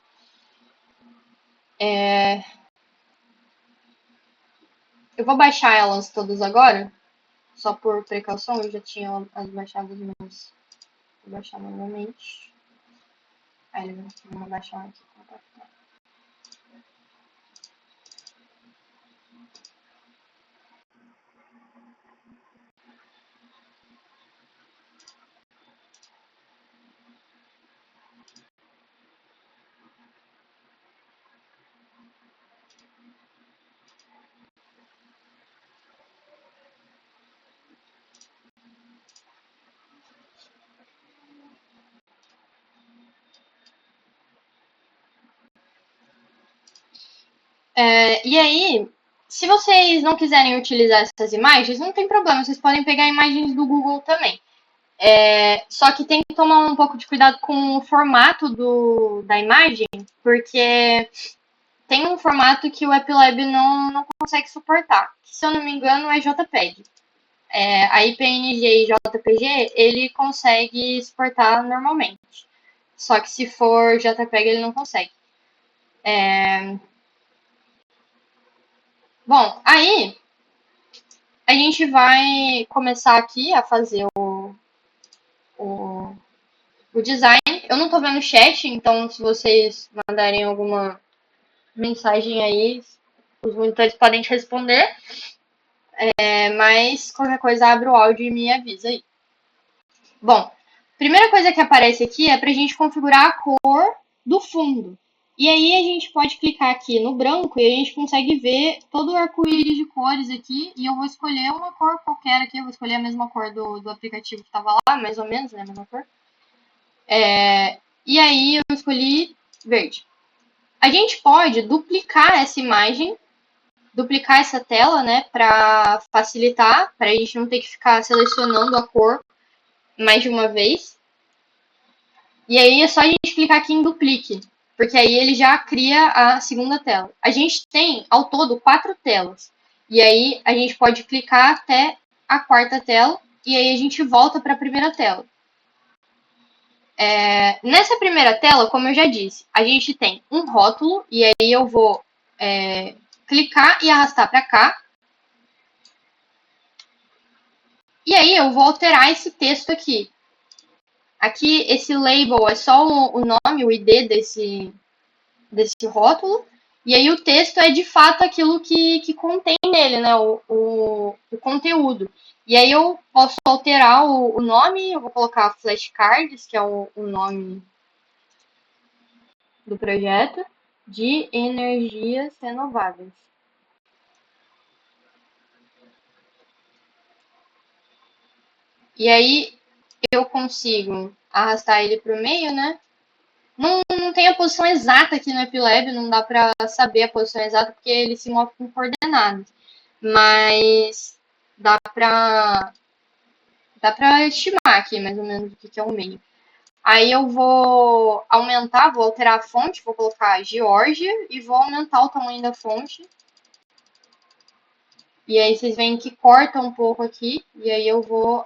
Eu vou baixar elas todas agora, só por precaução. Eu já tinha as baixadas, mas vou baixar novamente. Aí vamos baixar aqui. E aí, se vocês não quiserem utilizar essas imagens, não tem problema, vocês podem pegar imagens do Google também. Só que tem que tomar um pouco de cuidado com o formato da imagem, porque tem um formato que o AppLab não consegue suportar, que, se eu não me engano, é JPEG. A IPNG e JPG, ele consegue suportar normalmente. Só que se for JPEG, ele não consegue. Bom, aí a gente vai começar aqui a fazer o design. Eu não tô vendo o chat, então se vocês mandarem alguma mensagem aí, os monitores podem te responder. Mas qualquer coisa, abre o áudio e me avisa aí. Bom, primeira coisa que aparece aqui é para a gente configurar a cor do fundo. E aí a gente pode clicar aqui no branco e a gente consegue ver todo o arco-íris de cores aqui. E eu vou escolher uma cor qualquer aqui. Eu vou escolher a mesma cor do aplicativo que estava lá, mais ou menos, né? A mesma cor. E aí eu escolhi verde. A gente pode duplicar essa imagem, duplicar essa tela, né? Para facilitar, para a gente não ter que ficar selecionando a cor mais de uma vez. E aí é só a gente clicar aqui em duplique, porque aí ele já cria a segunda tela. A gente tem, ao todo, 4 telas. E aí a gente pode clicar até a quarta tela e aí a gente volta para a primeira tela. Nessa primeira tela, como eu já disse, a gente tem um rótulo e aí eu vou clicar e arrastar para cá. E aí eu vou alterar esse texto aqui. Aqui, esse label é só o nome, o ID desse rótulo. E aí o texto é de fato aquilo que contém nele, né? O conteúdo. E aí eu posso alterar o nome, eu vou colocar flashcards, que é o nome do projeto, de energias renováveis. E aí eu consigo arrastar ele para o meio, né? Não tem a posição exata aqui no AppLab, não dá para saber a posição exata porque ele se move com coordenadas. Mas dá para estimar aqui mais ou menos o que é o meio. Aí eu vou aumentar, vou alterar a fonte, vou colocar Geórgia e vou aumentar o tamanho da fonte. E aí vocês veem que corta um pouco aqui, e aí eu vou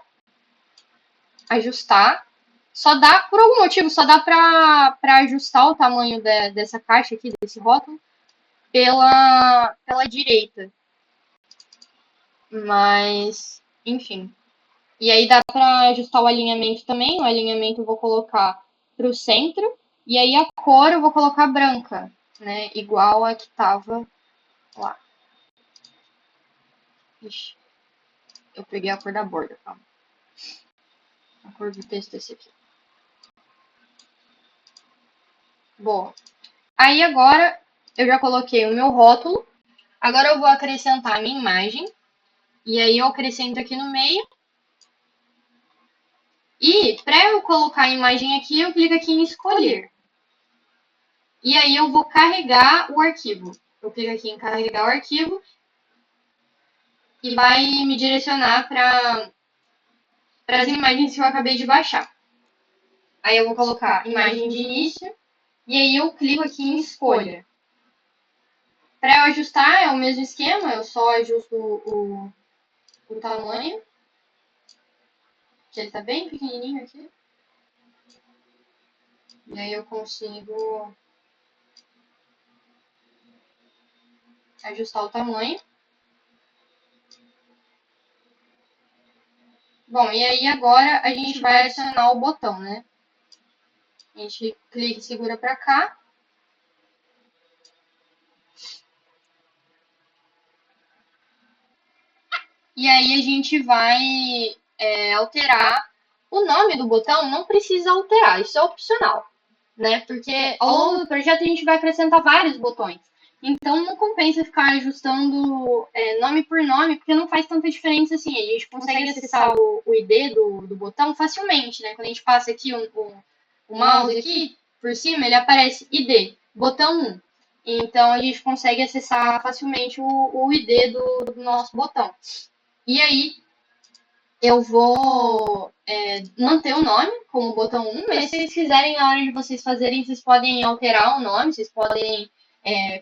ajustar. Só dá, por algum motivo, só dá para ajustar o tamanho dessa caixa aqui, desse rótulo, pela direita. Mas, enfim. E aí dá para ajustar o alinhamento também. O alinhamento eu vou colocar para o centro. E aí a cor eu vou colocar branca, né? Igual a que estava Lá. Ixi, eu peguei a cor da borda, calma. A cor do texto é esse aqui. Boa. Aí agora eu já coloquei o meu rótulo. Agora eu vou acrescentar a minha imagem. E aí eu acrescento aqui no meio. E para eu colocar a imagem aqui, eu clico aqui em escolher. E aí eu vou carregar o arquivo. Eu clico aqui em carregar o arquivo e vai me direcionar para as imagens que eu acabei de baixar. Aí eu vou colocar imagem de início e aí eu clico aqui em escolha. Para eu ajustar é o mesmo esquema, eu só ajusto o tamanho, que ele está bem pequenininho aqui. E aí eu consigo ajustar o tamanho. Bom, e aí agora a gente vai adicionar o botão, né? A gente clica e segura para cá. E aí a gente vai alterar. O nome do botão não precisa alterar, isso é opcional, né? Porque ao longo do projeto a gente vai acrescentar vários botões. Então não compensa ficar ajustando nome por nome, porque não faz tanta diferença assim. A gente consegue acessar o ID do botão facilmente, né? Quando a gente passa aqui o mouse aqui por cima, ele aparece ID, botão 1. Então a gente consegue acessar facilmente o ID do nosso botão. E aí eu vou manter o nome como botão 1, mas se vocês quiserem, na hora de vocês fazerem, vocês podem alterar o nome, vocês podem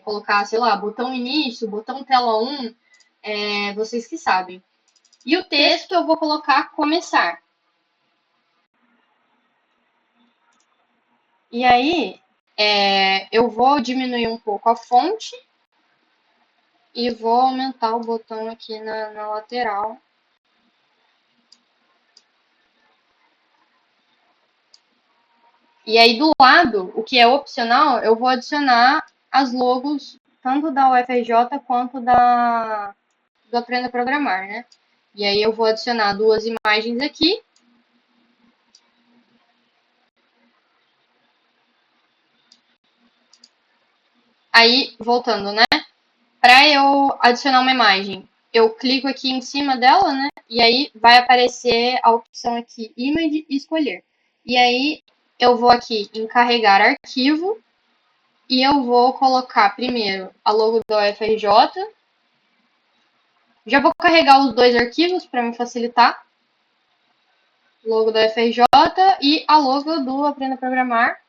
colocar, sei lá, botão início, botão tela 1, vocês que sabem. E o texto eu vou colocar começar. E aí, eu vou diminuir um pouco a fonte e vou aumentar o botão aqui na lateral. E aí do lado, o que é opcional, eu vou adicionar as logos tanto da UFRJ quanto do Aprenda a Programar, né? E aí eu vou adicionar duas imagens aqui. Aí, voltando, né? Para eu adicionar uma imagem, eu clico aqui em cima dela, né? E aí vai aparecer a opção aqui, Image e escolher. E aí eu vou aqui em carregar arquivo e eu vou colocar primeiro a logo da UFRJ. Já vou carregar os dois arquivos para me facilitar. Logo da UFRJ e a logo do Aprenda a Programar.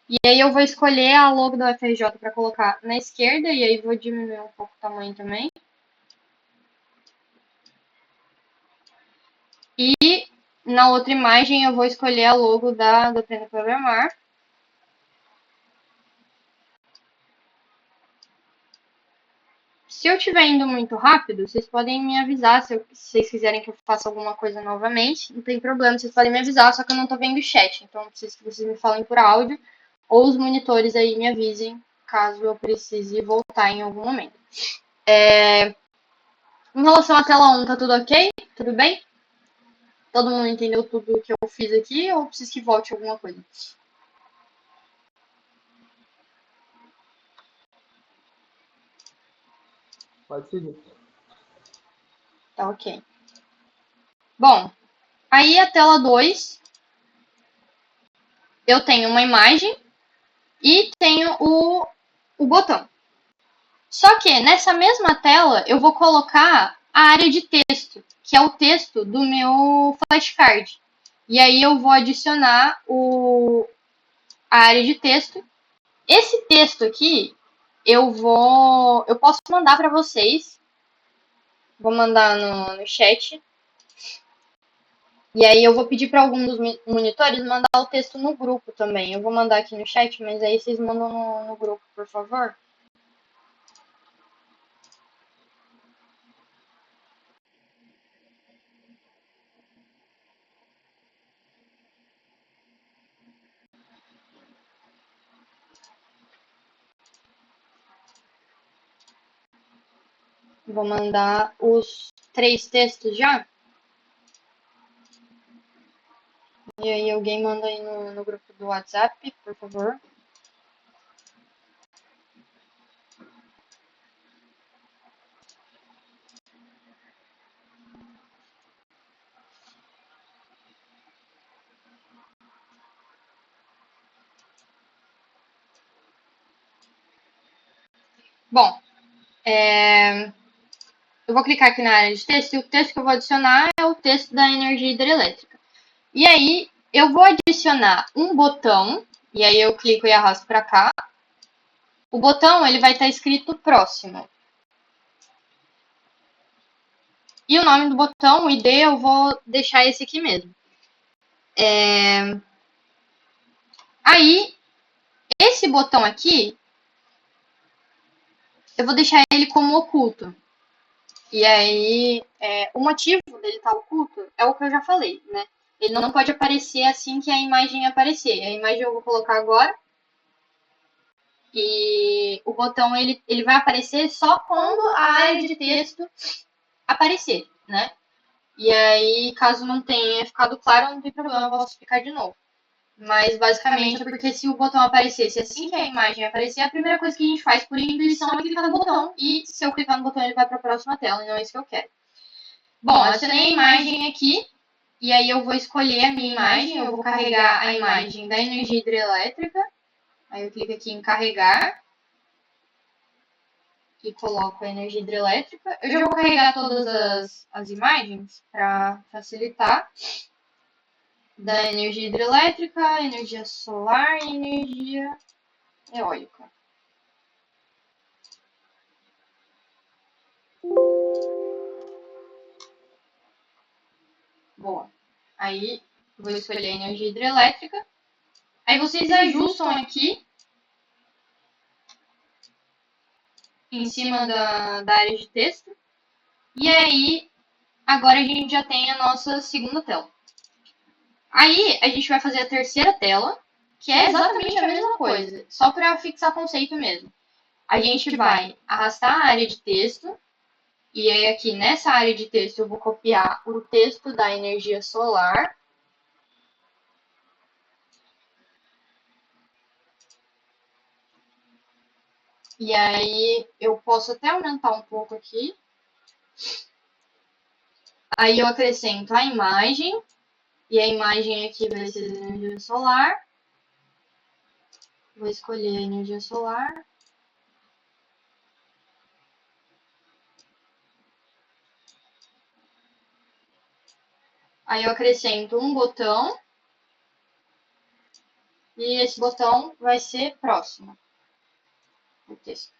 E aí eu vou escolher a logo da UFRJ para colocar na esquerda e aí vou diminuir um pouco o tamanho também. E na outra imagem eu vou escolher a logo do Aprenda a Programar. Se eu estiver indo muito rápido, vocês podem me avisar se vocês quiserem que eu faça alguma coisa novamente. Não tem problema, vocês podem me avisar, só que eu não estou vendo o chat. Então eu preciso que vocês me falem por áudio ou os monitores aí me avisem caso eu precise voltar em algum momento. Em relação à tela 1, tá tudo ok? Tudo bem? Todo mundo entendeu tudo que eu fiz aqui ou preciso que volte alguma coisa? Pode seguir. Tá ok. Bom, aí a tela 2, eu tenho uma imagem e tenho o botão. Só que nessa mesma tela eu vou colocar a área de texto, que é o texto do meu flashcard. E aí eu vou adicionar a área de texto. Esse texto aqui eu posso mandar para vocês. Vou mandar no chat. E aí eu vou pedir para algum dos monitores mandar o texto no grupo também. Eu vou mandar aqui no chat, mas aí vocês mandam no grupo, por favor. Vou mandar os 3 textos já. E aí alguém manda aí no grupo do WhatsApp, por favor. Bom, eu vou clicar aqui na área de texto e o texto que eu vou adicionar é o texto da energia hidrelétrica. E aí eu vou adicionar um botão, e aí eu clico e arrasto para cá. O botão ele vai estar escrito próximo. E o nome do botão, o ID, eu vou deixar esse aqui mesmo. Aí, esse botão aqui, eu vou deixar ele como oculto. E aí, o motivo dele estar oculto é o que eu já falei, né? Ele não pode aparecer assim que a imagem aparecer. A imagem eu vou colocar agora. E o botão ele vai aparecer só quando a área de texto aparecer, né? E aí, caso não tenha ficado claro, não tem problema, eu posso explicar de novo. Mas basicamente é porque se o botão aparecesse assim que a imagem aparecer, a primeira coisa que a gente faz por intuição é clicar no botão. E se eu clicar no botão, ele vai para a próxima tela, e não é isso que eu quero. Bom, adicionei a imagem aqui. E aí eu vou escolher a minha imagem. Eu vou carregar a imagem da energia hidrelétrica. Aí eu clico aqui em carregar. E coloco a energia hidrelétrica. Eu já vou carregar todas as imagens para facilitar. Da energia hidrelétrica, energia solar e energia eólica. Boa. Aí vou escolher a energia hidrelétrica. Aí vocês ajustam aqui em cima da área de texto. E aí, agora a gente já tem a nossa segunda tela. Aí a gente vai fazer a terceira tela, que é exatamente a mesma coisa, só para fixar conceito mesmo. A gente vai arrastar a área de texto. E aí aqui nessa área de texto eu vou copiar o texto da energia solar. E aí eu posso até aumentar um pouco aqui. Aí eu acrescento a imagem. E a imagem aqui vai ser da energia solar. Vou escolher a energia solar. Aí eu acrescento um botão. E esse botão vai ser próximo. O texto.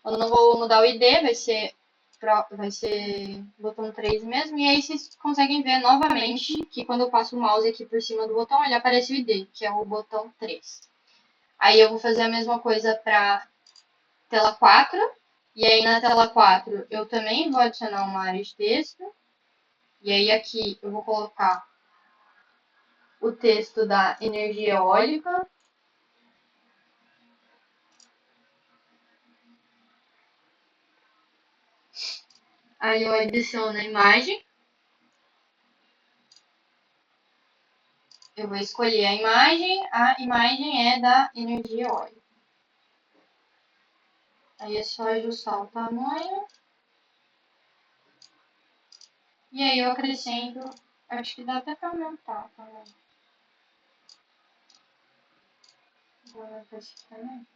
Eu não vou mudar o ID, vai ser botão 3 mesmo. E aí vocês conseguem ver novamente que quando eu passo o mouse aqui por cima do botão, ele aparece o ID, que é o botão 3. Aí eu vou fazer a mesma coisa para tela 4. E aí na tela 4 eu também vou adicionar uma área de texto. E aí aqui eu vou colocar o texto da energia eólica. Aí eu adiciono a imagem. Eu vou escolher a imagem é da energia eólica. Aí é só ajustar o tamanho. E aí eu acrescento, acho que dá até para aumentar também. Vou aumentar esse também.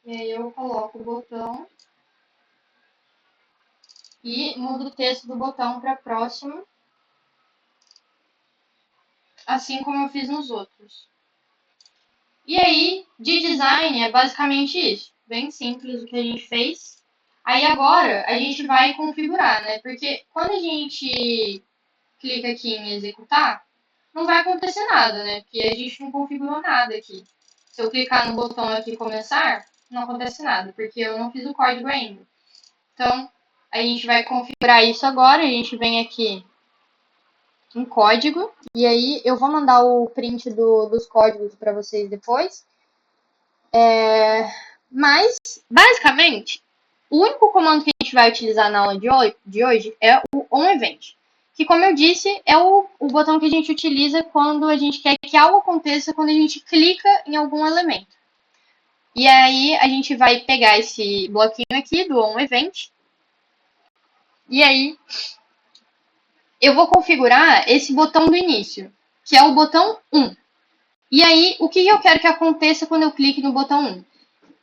E aí eu coloco o botão e mudo o texto do botão para próximo, assim como eu fiz nos outros. E aí, de design é basicamente isso, bem simples o que a gente fez. Aí agora a gente vai configurar, né? Porque quando a gente clica aqui em executar, não vai acontecer nada, né? Porque a gente não configurou nada aqui. Se eu clicar no botão aqui começar, não acontece nada, porque eu não fiz o código ainda. Então, a gente vai configurar isso agora. A gente vem aqui um código, e aí eu vou mandar o print dos códigos para vocês depois. Mas, basicamente, o único comando que a gente vai utilizar na aula de hoje é o onEvent, que, como eu disse, é o botão que a gente utiliza quando a gente quer que algo aconteça quando a gente clica em algum elemento. E aí a gente vai pegar esse bloquinho aqui do onEvent, e aí eu vou configurar esse botão do início, que é o botão 1. E aí, o que eu quero que aconteça quando eu clique no botão 1?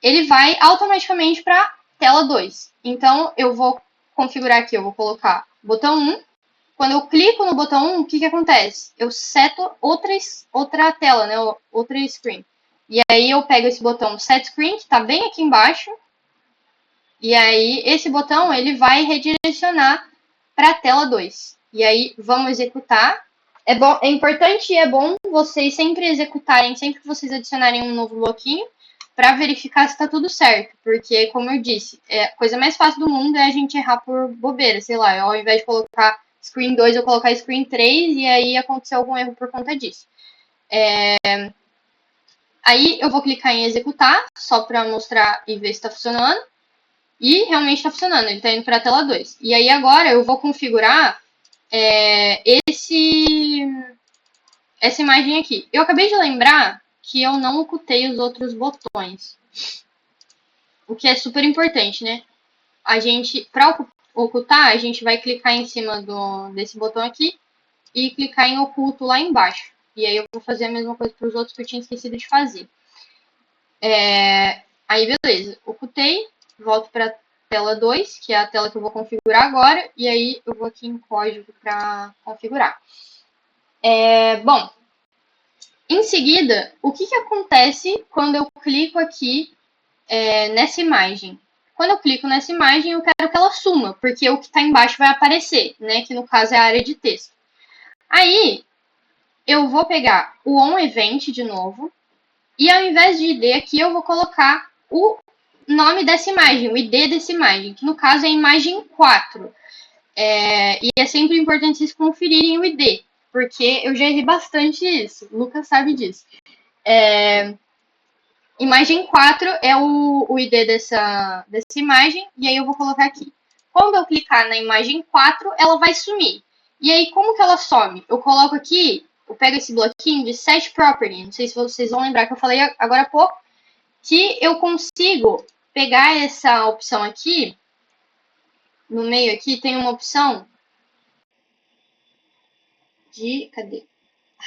Ele vai automaticamente para a tela 2. Então, eu vou configurar aqui, eu vou colocar botão 1. Quando eu clico no botão 1, o que acontece? Eu seto outra tela, né? Outra screen. E aí eu pego esse botão Set Screen, que está bem aqui embaixo. E aí, esse botão, ele vai redirecionar para a tela 2. E aí, vamos executar. É importante e é bom vocês sempre executarem, sempre que vocês adicionarem um novo bloquinho, para verificar se está tudo certo. Porque, como eu disse, a coisa mais fácil do mundo é a gente errar por bobeira. Sei lá, ao invés de colocar screen 2, eu colocar screen 3 e aí acontecer algum erro por conta disso. Aí eu vou clicar em executar, só para mostrar e ver se está funcionando. E realmente está funcionando, ele está indo para a tela 2. E aí agora eu vou configurar essa imagem aqui. Eu acabei de lembrar que eu não ocultei os outros botões. O que é super importante, né? Para ocultar, a gente vai clicar em cima desse botão aqui e clicar em oculto lá embaixo. E aí eu vou fazer a mesma coisa para os outros que eu tinha esquecido de fazer. Aí, beleza. Ocultei, volto para tela 2, que é a tela que eu vou configurar agora, e aí eu vou aqui em código para configurar. Bom, em seguida, o que acontece quando eu clico aqui nessa imagem? Quando eu clico nessa imagem, eu quero que ela suma, porque o que está embaixo vai aparecer, né? Que no caso é a área de texto. Aí, eu vou pegar o onEvent de novo, e ao invés de ID aqui, eu vou colocar o nome dessa imagem, o ID dessa imagem, que no caso é a imagem 4. E é sempre importante vocês conferirem o ID, porque eu já errei bastante isso. O Lucas sabe disso. Imagem 4 é o ID dessa imagem, e aí eu vou colocar aqui. Quando eu clicar na imagem 4, ela vai sumir. E aí, como que ela some? Eu coloco aqui, eu pego esse bloquinho de Set Property, não sei se vocês vão lembrar que eu falei agora há pouco, que eu consigo pegar essa opção aqui, no meio aqui tem uma opção de, cadê?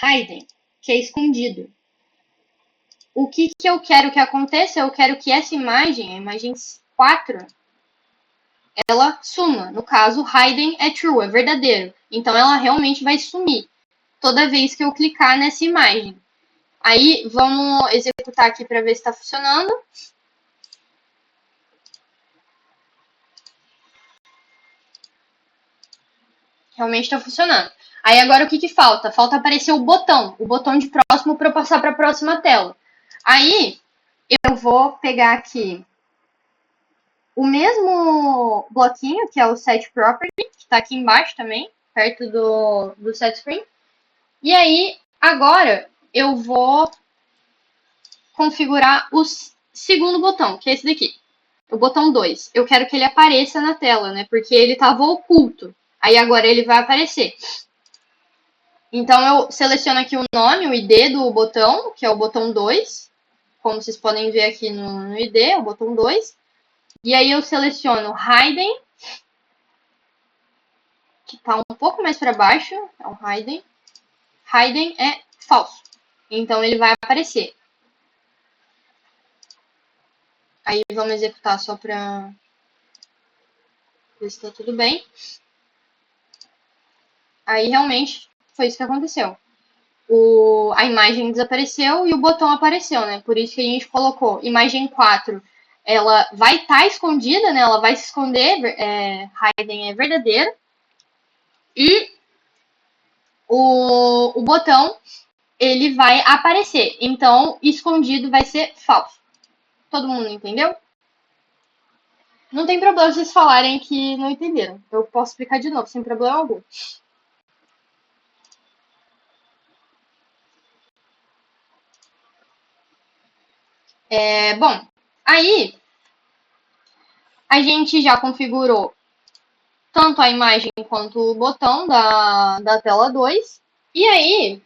Hidden, que é escondido. O que eu quero que aconteça? Eu quero que essa imagem, a imagem 4, ela suma. No caso, hidden é true, é verdadeiro. Então, ela realmente vai sumir toda vez que eu clicar nessa imagem. Aí, vamos executar aqui para ver se está funcionando. Realmente está funcionando. Aí, agora, o que falta? Falta aparecer o botão de próximo para eu passar para a próxima tela. Aí, eu vou pegar aqui o mesmo bloquinho, que é o Set Property, que está aqui embaixo também, perto do Set Screen. E aí, agora, eu vou configurar o segundo botão, que é esse daqui. O botão 2. Eu quero que ele apareça na tela, né? Porque ele estava oculto. Aí agora ele vai aparecer. Então, eu seleciono aqui o nome, o ID do botão, que é o botão 2. Como vocês podem ver aqui no ID, o botão 2. E aí eu seleciono Hidden, que está um pouco mais para baixo, é o Hidden. Hidden é falso, então ele vai aparecer. Aí vamos executar só para ver se está tudo bem. Aí realmente foi isso que aconteceu. A imagem desapareceu e o botão apareceu, né? Por isso que a gente colocou imagem 4. Ela vai estar escondida, né? Ela vai se esconder, hidden é verdadeiro. E o botão, ele vai aparecer. Então, escondido vai ser falso. Todo mundo entendeu? Não tem problema vocês falarem que não entenderam. Eu posso explicar de novo, sem problema algum. Bom, aí a gente já configurou tanto a imagem quanto o botão da tela 2. E aí,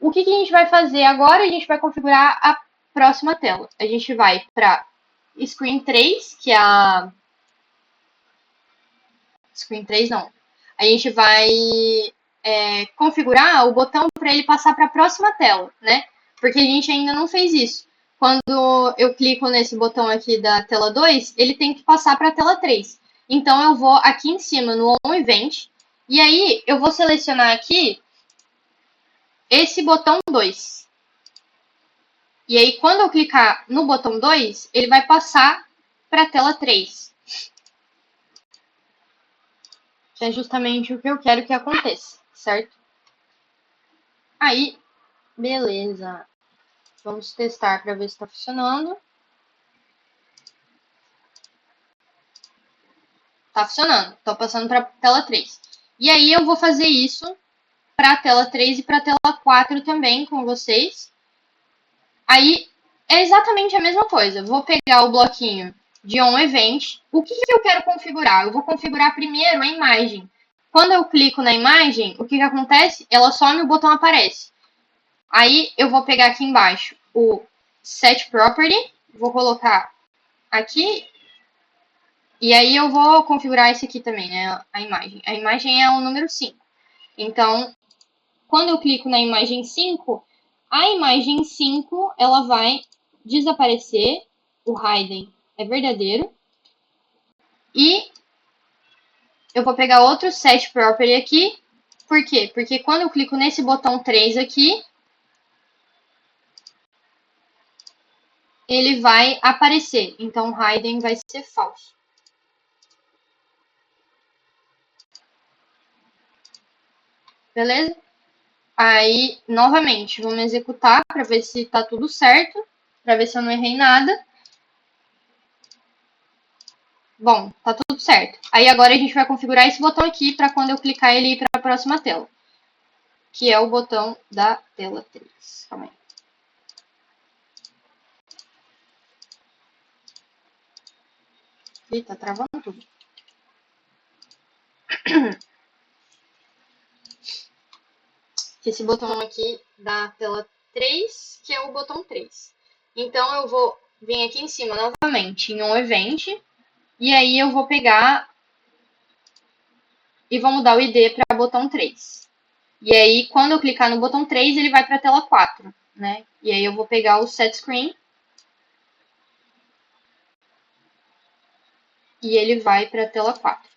o que a gente vai fazer agora? A gente vai configurar a próxima tela. A gente vai para Screen 3, que é a... Screen 3 não. A gente vai configurar o botão para ele passar para a próxima tela, né? Porque a gente ainda não fez isso. Quando eu clico nesse botão aqui da tela 2, ele tem que passar para a tela 3. Então, eu vou aqui em cima no On Event, e aí eu vou selecionar aqui esse botão 2. E aí, quando eu clicar no botão 2, ele vai passar para a tela 3. Que é justamente o que eu quero que aconteça, certo? Aí, beleza. Vamos testar para ver se está funcionando. Tá funcionando. Estou passando para a tela 3. E aí eu vou fazer isso para a tela 3 e para a tela 4 também com vocês. Aí é exatamente a mesma coisa. Vou pegar o bloquinho de On Event. O que eu quero configurar? Eu vou configurar primeiro a imagem. Quando eu clico na imagem, o que acontece? Ela some e o botão aparece. Aí eu vou pegar aqui embaixo o Set Property. Vou colocar aqui. E aí eu vou configurar esse aqui também, né? A imagem. A imagem é o número 5. Então, quando eu clico na imagem 5, a imagem 5 ela vai desaparecer. O hidden é verdadeiro. E eu vou pegar outro set property aqui. Por quê? Porque quando eu clico nesse botão 3 aqui, ele vai aparecer. Então, o hidden vai ser falso. Beleza? Aí, novamente, vamos executar para ver se está tudo certo, para ver se eu não errei nada. Bom, tá tudo certo. Aí agora a gente vai configurar esse botão aqui para quando eu clicar ele ir para a próxima tela, que é o botão da tela 3. Calma aí. Ih, tá travando tudo. Esse botão aqui da tela 3, que é o botão 3. Então, eu vou vir aqui em cima novamente em um event, e aí eu vou pegar e vou mudar o ID para botão 3. E aí, quando eu clicar no botão 3, ele vai para a tela 4, né? E aí eu vou pegar o Set Screen e ele vai para a tela 4.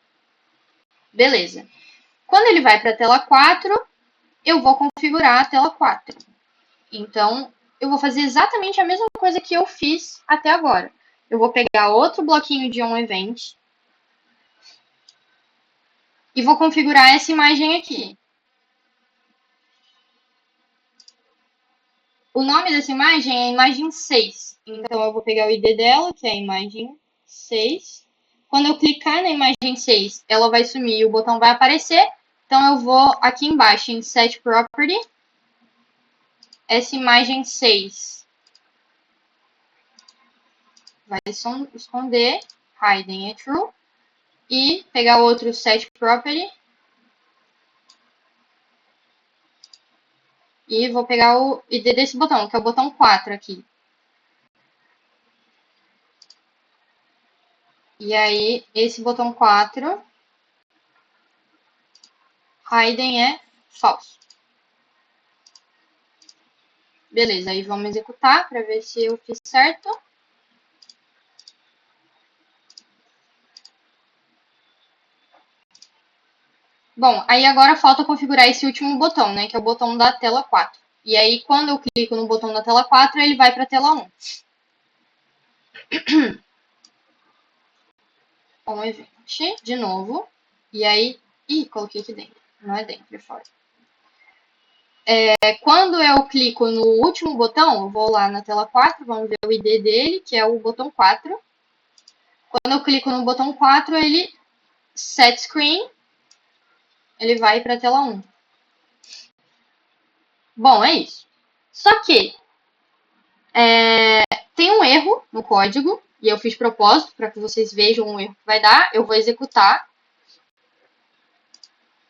Beleza. Quando ele vai para a tela 4, eu vou configurar a tela 4. Então, eu vou fazer exatamente a mesma coisa que eu fiz até agora. Eu vou pegar outro bloquinho de On Event e vou configurar essa imagem aqui. O nome dessa imagem é imagem 6. Então, eu vou pegar o ID dela, que é a imagem 6. Quando eu clicar na imagem 6, ela vai sumir e o botão vai aparecer. Então, eu vou aqui embaixo em Set Property. Essa imagem 6 vai esconder, hidden é true. E pegar outro Set Property. E vou pegar o ID desse botão, que é o botão 4 aqui. E aí, esse botão 4, hidden é falso. Beleza, aí vamos executar para ver se eu fiz certo. Bom, aí agora falta configurar esse último botão, né, que é o botão da tela 4. E aí, quando eu clico no botão da tela 4, ele vai para a tela 1. On Event, de novo. E aí, coloquei aqui dentro. Não é dentro, é fora. Quando eu clico no último botão, eu vou lá na tela 4, vamos ver o ID dele, que é o botão 4. Quando eu clico no botão 4, ele Set Screen, ele vai para a tela 1. Bom, é isso. Só que Tem um erro no código, e eu fiz de propósito para que vocês vejam o erro que vai dar. Eu vou executar.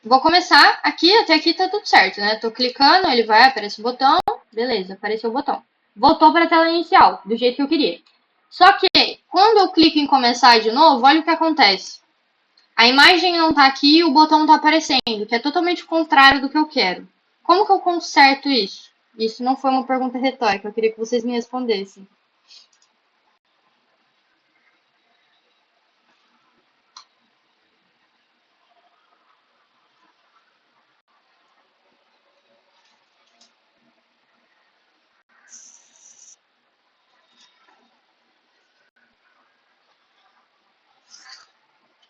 Vou começar aqui, até aqui tá tudo certo, né? Tô clicando, ele vai, aparece o botão. Beleza, apareceu o botão. Voltou para a tela inicial, do jeito que eu queria. Só que, quando eu clico em começar de novo, olha o que acontece. A imagem não tá aqui e o botão não tá aparecendo, que é totalmente o contrário do que eu quero. Como que eu conserto isso? Isso não foi uma pergunta retórica, eu queria que vocês me respondessem.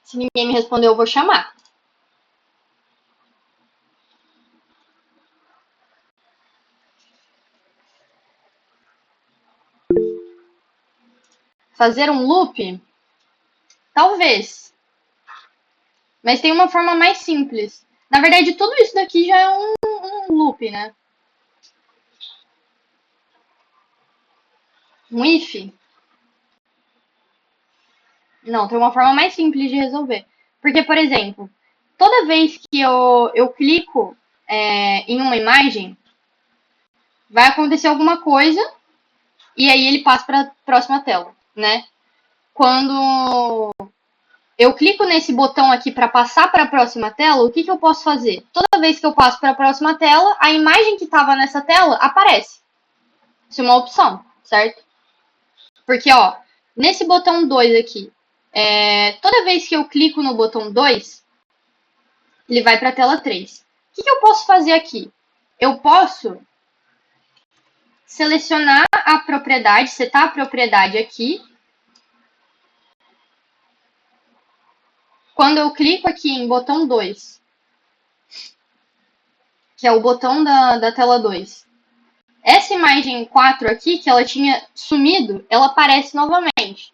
Se ninguém me responder, eu vou chamar. Fazer um loop? Talvez. Mas tem uma forma mais simples. Na verdade, tudo isso daqui já é um loop, né? Um if? Não, tem uma forma mais simples de resolver. Porque, por exemplo, toda vez que eu clico em uma imagem, vai acontecer alguma coisa e aí ele passa para a próxima tela, né? Quando eu clico nesse botão aqui para passar para a próxima tela, o que eu posso fazer? Toda vez que eu passo para a próxima tela, a imagem que estava nessa tela aparece. Isso é uma opção, certo? Porque, ó, nesse botão 2 aqui, toda vez que eu clico no botão 2, ele vai para a tela 3. O que eu posso fazer aqui? Eu posso selecionar a propriedade, setar a propriedade aqui. Quando eu clico aqui em botão 2, que é o botão da tela 2, essa imagem 4 aqui, que ela tinha sumido, ela aparece novamente.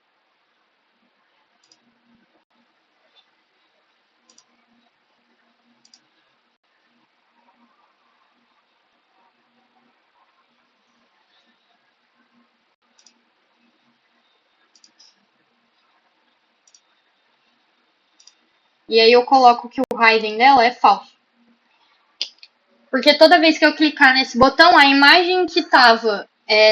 E aí eu coloco que o hidden dela é falso. Porque toda vez que eu clicar nesse botão, a imagem que estava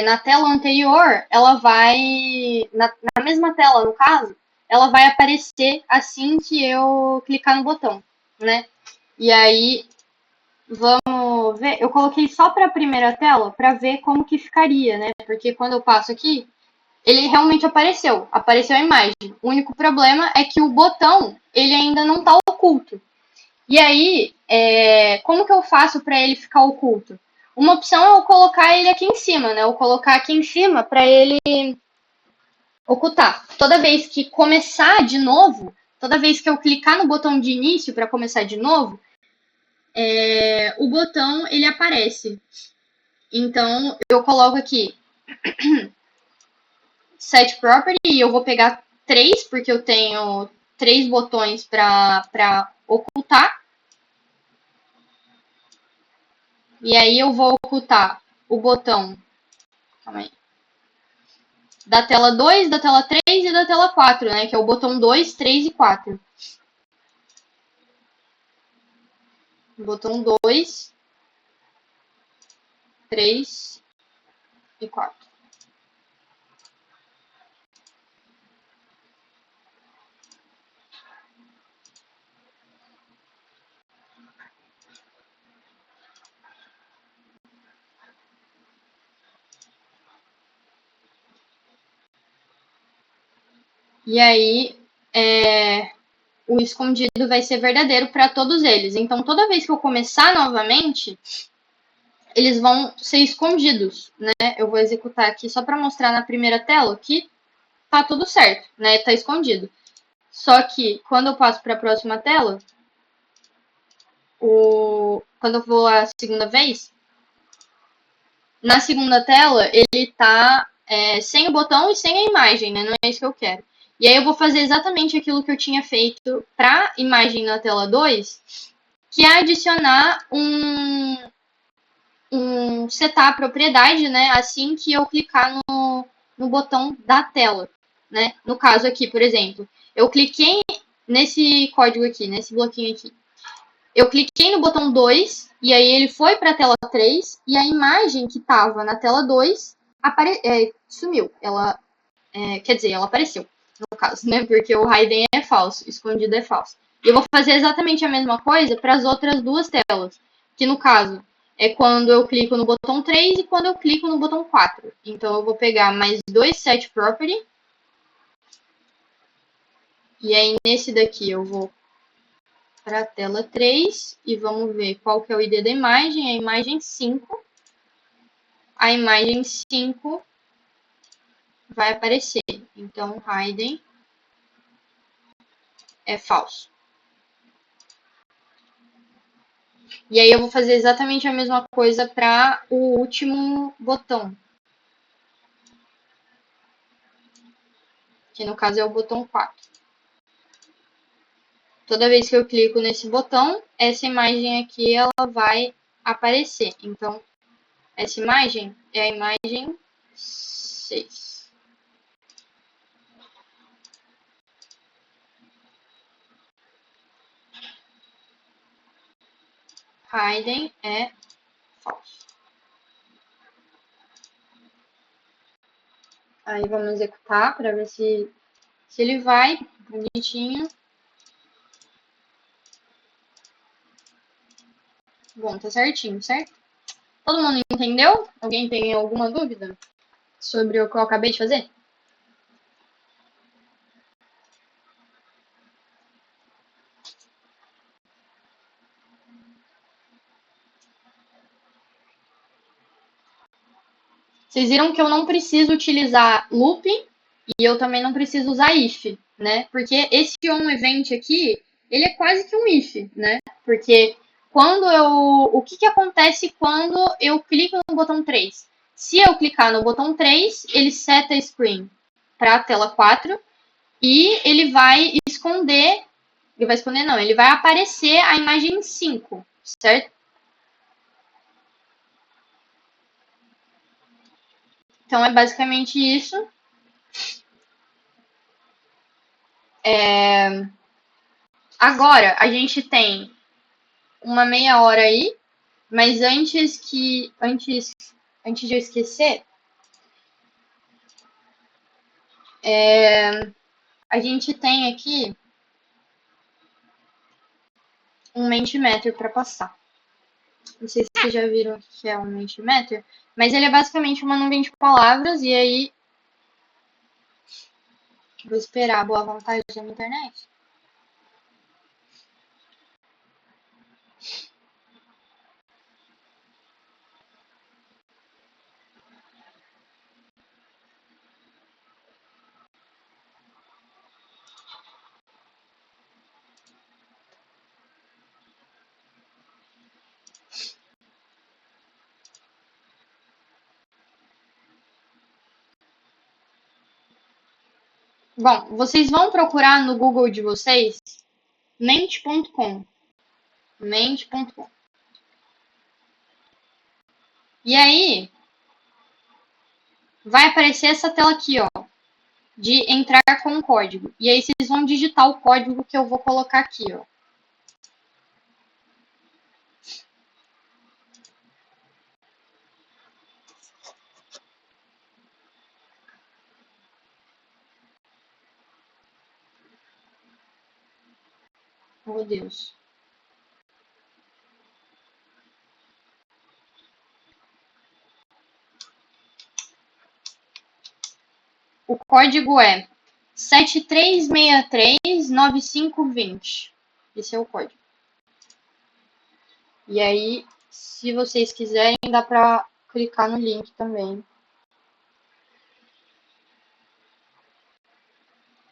na tela anterior, ela vai... Na mesma tela, no caso, ela vai aparecer assim que eu clicar no botão, né? E aí, vamos ver. Eu coloquei só para a primeira tela para ver como que ficaria, né? Porque quando eu passo aqui, ele realmente apareceu. Apareceu a imagem. O único problema é que o botão, ele ainda não está oculto. E aí, como que eu faço para ele ficar oculto? Uma opção é eu colocar ele aqui em cima, né? Eu colocar aqui em cima para ele ocultar. Toda vez que começar de novo, toda vez que eu clicar no botão de início para começar de novo, o botão ele aparece. Então, eu coloco aqui set property e eu vou pegar 3, porque eu tenho 3 botões para ocultar. E aí eu vou ocultar o botão da tela 2, da tela 3 e da tela 4, né? Que é o botão 2, 3 e 4. Botão 2, 3 e 4. E aí, o escondido vai ser verdadeiro para todos eles. Então, toda vez que eu começar novamente, eles vão ser escondidos, né? Eu vou executar aqui só para mostrar na primeira tela que tá tudo certo, né? Tá escondido. Só que, quando eu passo para a próxima tela, quando eu vou a segunda vez, na segunda tela, ele tá sem o botão e sem a imagem, né? Não é isso que eu quero. E aí eu vou fazer exatamente aquilo que eu tinha feito para imagem na tela 2, que é adicionar um setar a propriedade, né, assim que eu clicar no botão da tela, né? No caso aqui, por exemplo, eu cliquei nesse código aqui, nesse bloquinho aqui. Eu cliquei no botão 2 e aí ele foi para a tela 3 e a imagem que estava na tela 2 sumiu. Ela, quer dizer, ela apareceu, no caso, né? Porque o hidden é falso, escondido é falso. E eu vou fazer exatamente a mesma coisa para as outras duas telas, que no caso é quando eu clico no botão 3 e quando eu clico no botão 4. Então eu vou pegar mais dois set property. E aí nesse daqui eu vou para a tela 3 e vamos ver qual que é o ID da imagem, a imagem 5. A imagem 5 vai aparecer. Então, hidden é falso. E aí eu vou fazer exatamente a mesma coisa para o último botão. Que no caso é o botão 4. Toda vez que eu clico nesse botão, essa imagem aqui ela vai aparecer. Então, essa imagem é a imagem 6. Hidden é falso. Aí vamos executar para ver se ele vai bonitinho. Bom, tá certinho, certo? Todo mundo entendeu? Alguém tem alguma dúvida sobre o que eu acabei de fazer? Vocês viram que eu não preciso utilizar loop e eu também não preciso usar if, né? Porque esse onEvent aqui, ele é quase que um if, né? Porque o que acontece quando eu clico no botão 3? Se eu clicar no botão 3, ele seta a screen para a tela 4 e ele vai esconder, ele vai aparecer a imagem 5, certo? Então é basicamente isso. Agora a gente tem uma meia hora aí, mas antes de eu esquecer, a gente tem aqui um Mentimeter para passar. Não sei se vocês já viram o que é um Mentimeter, mas ele é basicamente uma nuvem de palavras e aí vou esperar a boa vontade da minha internet. Bom, vocês vão procurar no Google de vocês mente.com. Mente.com. E aí, vai aparecer essa tela aqui, ó, de entrar com o código. E aí vocês vão digitar o código que eu vou colocar aqui, ó. Oh, Deus. O código é 73639520. Esse é o código. E aí, se vocês quiserem, dá para clicar no link também.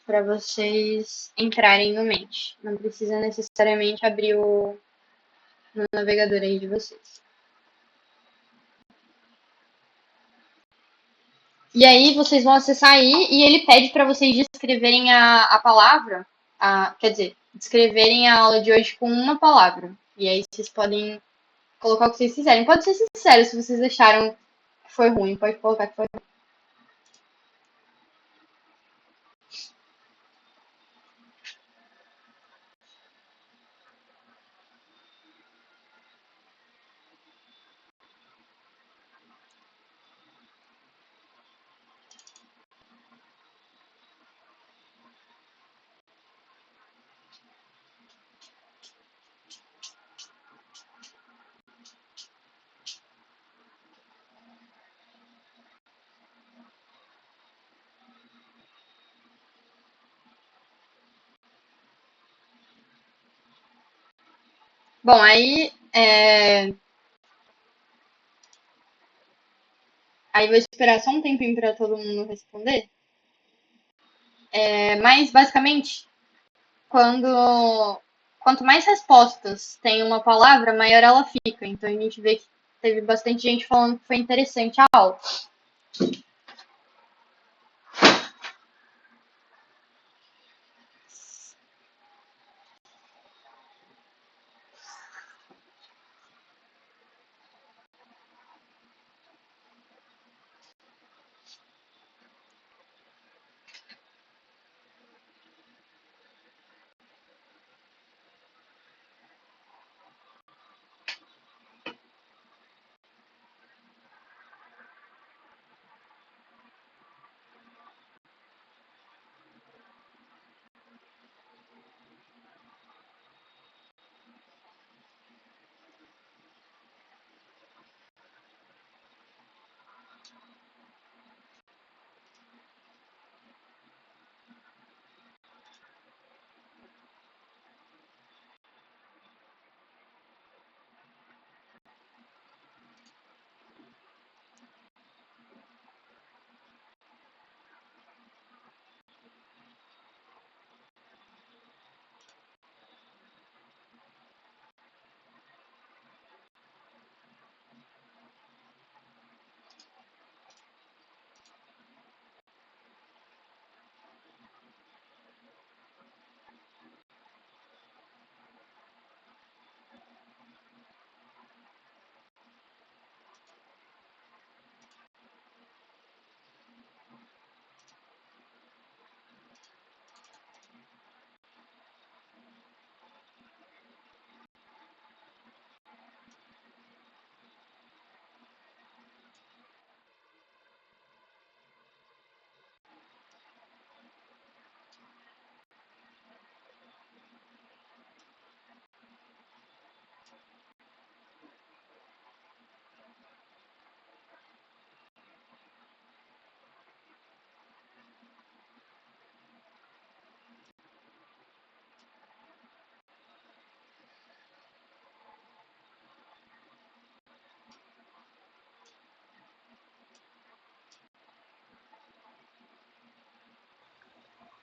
Para vocês entrarem no Mente. Não precisa necessariamente abrir no navegador aí de vocês. E aí vocês vão acessar aí e ele pede para vocês descreverem a palavra, quer dizer, descreverem a aula de hoje com uma palavra. E aí vocês podem colocar o que vocês quiserem. Pode ser sincero, se vocês acharam que foi ruim, pode colocar que foi ruim. Bom, aí vou esperar só um tempinho para todo mundo responder. Mas, basicamente, quanto mais respostas tem uma palavra, maior ela fica. Então, a gente vê que teve bastante gente falando que foi interessante a aula.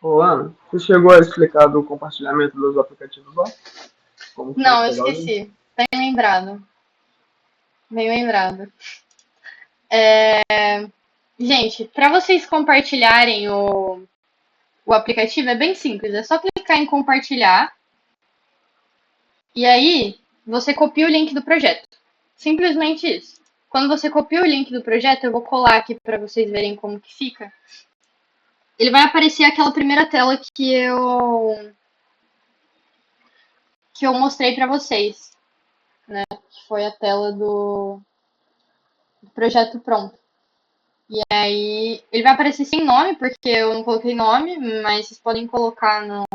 Ô, Ana, você chegou a explicar do compartilhamento dos aplicativos lá? Como que Não, eu pegar o link? esqueci. Bem lembrado. Bem lembrado. Gente, para vocês compartilharem o aplicativo é bem simples. É só clicar em compartilhar e aí você copia o link do projeto. Simplesmente isso. Quando você copia o link do projeto, eu vou colar aqui para vocês verem como que fica. Ele vai aparecer aquela primeira tela que eu mostrei para vocês, né? Que foi a tela do projeto pronto. E aí ele vai aparecer sem nome, porque eu não coloquei nome, mas vocês podem colocar no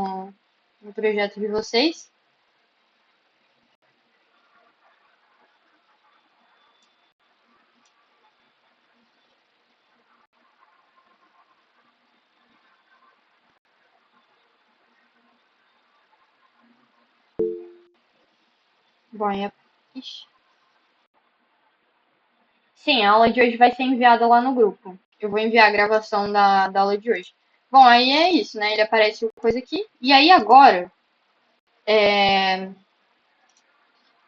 projeto de vocês. Bom, ixi. Sim, a aula de hoje vai ser enviada lá no grupo. Eu vou enviar a gravação da aula de hoje. Bom, aí é isso, né? Ele aparece coisa aqui. E aí agora,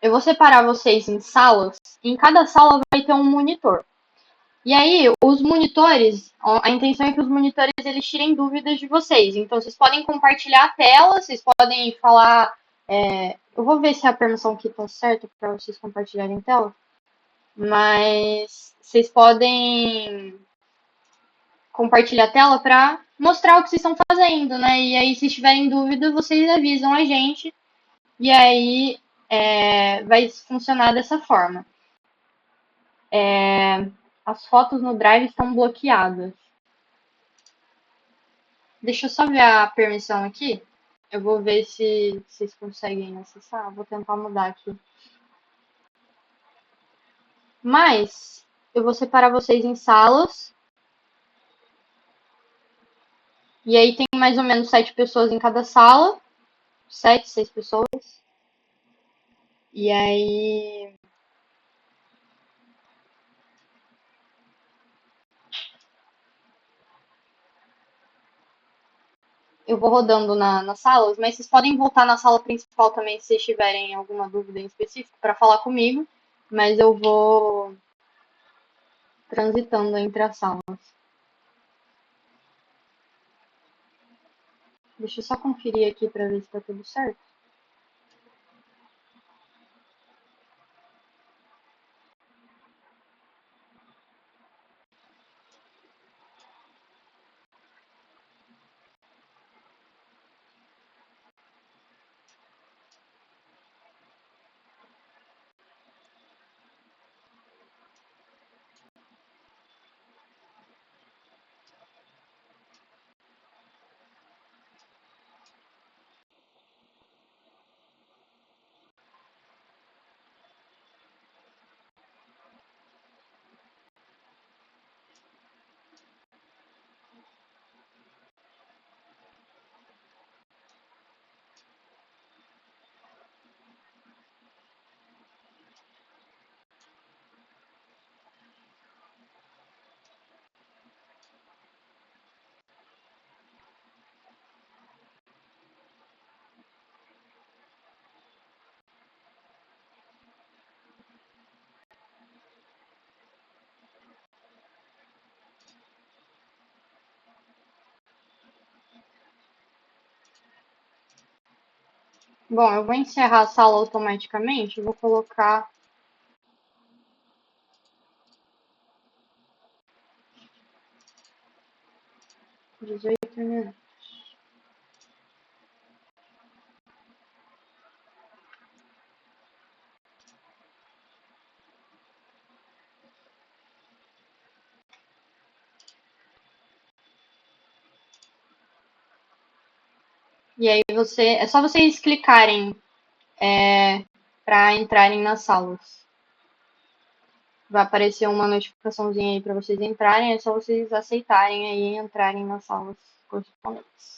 eu vou separar vocês em salas. Em cada sala vai ter um monitor. E aí, os monitores, a intenção é que os monitores eles tirem dúvidas de vocês. Então, vocês podem compartilhar a tela, vocês podem falar Eu vou ver se a permissão aqui tá certa para vocês compartilharem tela, mas vocês podem compartilhar a tela para mostrar o que vocês estão fazendo, né? E aí, se tiverem dúvida, vocês avisam a gente e aí vai funcionar dessa forma. As fotos no Drive estão bloqueadas. Deixa eu só ver a permissão aqui. Eu vou ver se vocês conseguem acessar. Vou tentar mudar aqui. Mas eu vou separar vocês em salas. E aí tem mais ou menos 7 pessoas em cada sala. 7, 6 pessoas. E aí eu vou rodando nas salas, mas vocês podem voltar na sala principal também se vocês tiverem alguma dúvida em específico para falar comigo. Mas eu vou transitando entre as salas. Deixa eu só conferir aqui para ver se tá tudo certo. Bom, eu vou encerrar a sala automaticamente. Vou colocar 18 minutos. E aí é só vocês clicarem para entrarem nas salas. Vai aparecer uma notificaçãozinha aí para vocês entrarem, é só vocês aceitarem aí e entrarem nas salas correspondentes.